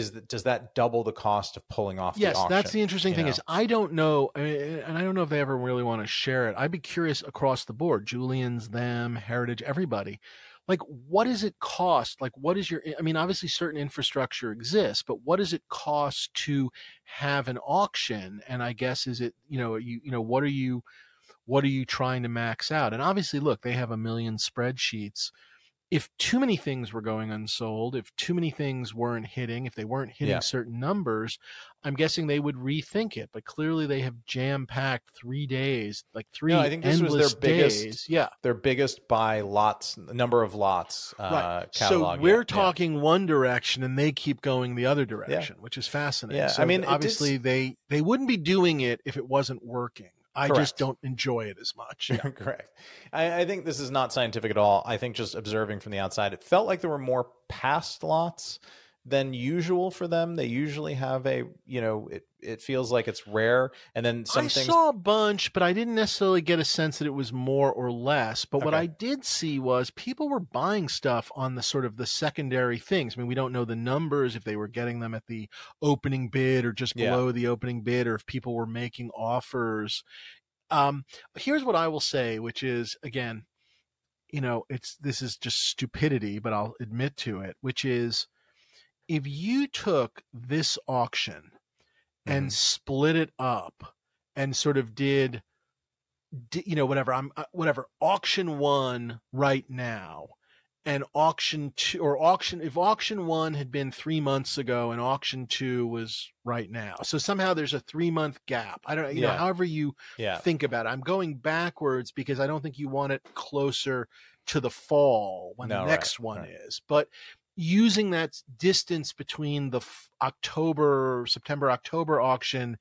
double the cost of pulling off the auction? Yes, that's the interesting thing is I don't know, and I don't know if they ever really want to share it. I'd be curious across the board, Julian's, them, Heritage, everybody. Like, what does it cost? Like, what is I mean, obviously certain infrastructure exists, but what does it cost to have an auction? And I guess, is it, what are you trying to max out? And obviously, look, they have a million spreadsheets. If too many things were going unsold, if too many things weren't hitting, if they weren't hitting certain numbers, I'm guessing they would rethink it. But clearly they have jam-packed 3 days, like three endless days. I think this was their biggest, their biggest by lots, number of lots right. catalog. So we're talking one direction and they keep going the other direction, which is fascinating. Yeah. So I mean, obviously they wouldn't be doing it if it wasn't working. I just don't enjoy it as much. Yeah. Correct. I think this is not scientific at all. I think just observing from the outside, it felt like there were more past lots than usual for them. They usually have it feels like it's rare. And then I saw a bunch, but I didn't necessarily get a sense that it was more or less. But what I did see was people were buying stuff on the sort of the secondary things. I mean, we don't know the numbers, if they were getting them at the opening bid or just below the opening bid, or if people were making offers. Here's what I will say, which is, again, this is just stupidity, but I'll admit to it, which is, if you took this auction and split it up and sort of did whatever auction 1 right now and auction 2, or if auction 1 had been 3 months ago and auction 2 was right now. So somehow there's a 3-month gap. I don't know, however you think about it. I'm going backwards because I don't think you want it closer to the fall when the next one is. But using that distance between the September-October auction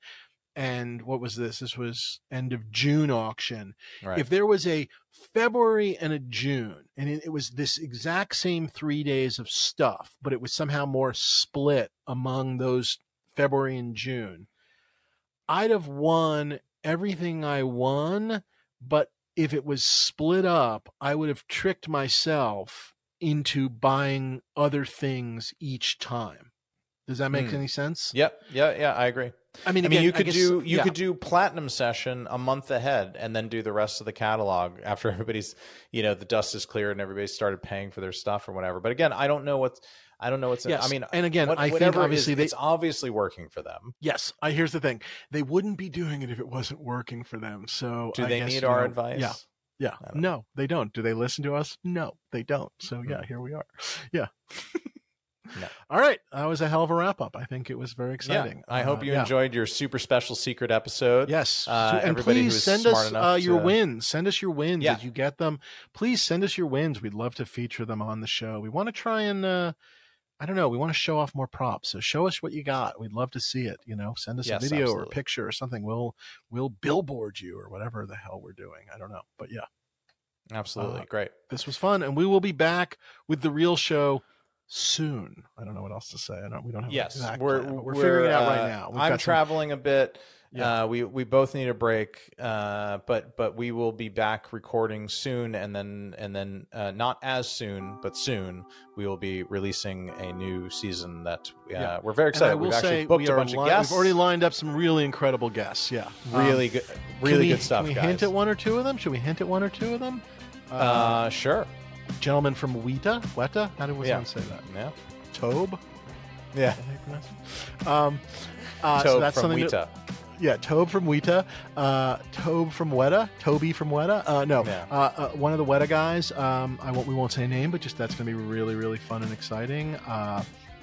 and what was this? This was end of June auction. Right. If there was a February and a June, and it was this exact same 3 days of stuff, but it was somehow more split among those February and June, I'd have won everything I won, but if it was split up, I would have tricked myself into buying other things each time. Does that make any sense? Yep. Yeah, I agree. I mean, again, you could do platinum session a month ahead and then do the rest of the catalog after everybody's, the dust is cleared and everybody's started paying for their stuff or whatever. But again, I don't know what's. Yes. I mean, and again, I think obviously it's obviously working for them. Yes. Here's the thing: they wouldn't be doing it if it wasn't working for them. So, do they need our advice? Yeah. Yeah. No, they don't. Do they listen to us? No, they don't. So yeah, here we are. Yeah. No. All right. That was a hell of a wrap up. I think it was very exciting. Yeah. I hope you enjoyed your super special secret episode. Yes. And please send us your wins. Send us your wins. Yeah. Did you get them? Please send us your wins. We'd love to feature them on the show. We want to try and, I don't know. We want to show off more props. So show us what you got. We'd love to see it. Send us a video or a picture or something. We'll billboard you or whatever the hell we're doing. I don't know. But yeah. Absolutely. Great. This was fun. And we will be back with the real show soon. I don't know what else to say. We don't have an exact plan, but we're figuring it out right now. I'm traveling a bit. Yeah. We both need a break, but we will be back recording soon, and then not as soon, but soon we will be releasing a new season that we're very excited. We've actually booked a bunch of guests. We've already lined up some really incredible guests. Yeah, really good, good stuff. Can we hint at one or two of them? Should we hint at one or two of them? Sure. Gentleman from Weta? How do we say that? Yeah. Tobe? Yeah. Tobe so that's from Weta. Tobe from Weta. Tobe from Weta. Toby from Weta. No. Yeah. One of the Weta guys. We won't say a name, but just that's going to be really, really fun and exciting.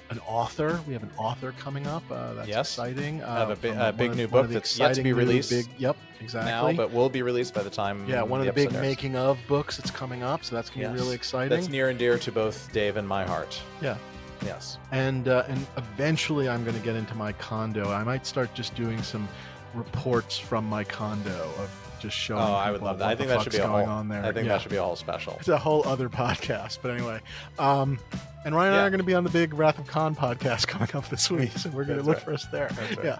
An author. We have an author coming up. That's exciting. I have a big new book that's yet to be released. Yep, exactly. Now, but will be released by the time. Yeah, one of the big making of books that's coming up. So that's going to be really exciting. That's near and dear to both Dave and my heart. Yeah. Yes. And eventually I'm going to get into my condo. I might start just doing some reports from my condo of just showing. Oh, I would love that. I think that should be a whole. I think that should be a whole special. It's a whole other podcast. But anyway, and Ryan and I are going to be on the big Wrath of Khan podcast coming up this week, so we're going to look for us there. That's right.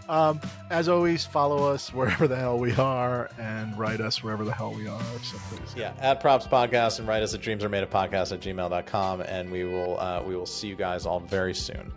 Yeah. As always, follow us wherever the hell we are, and write us wherever the hell we are. So please. Yeah, at Props Podcast, and write us at dreamsaremadeofpodcast@gmail.com, and we will see you guys all very soon.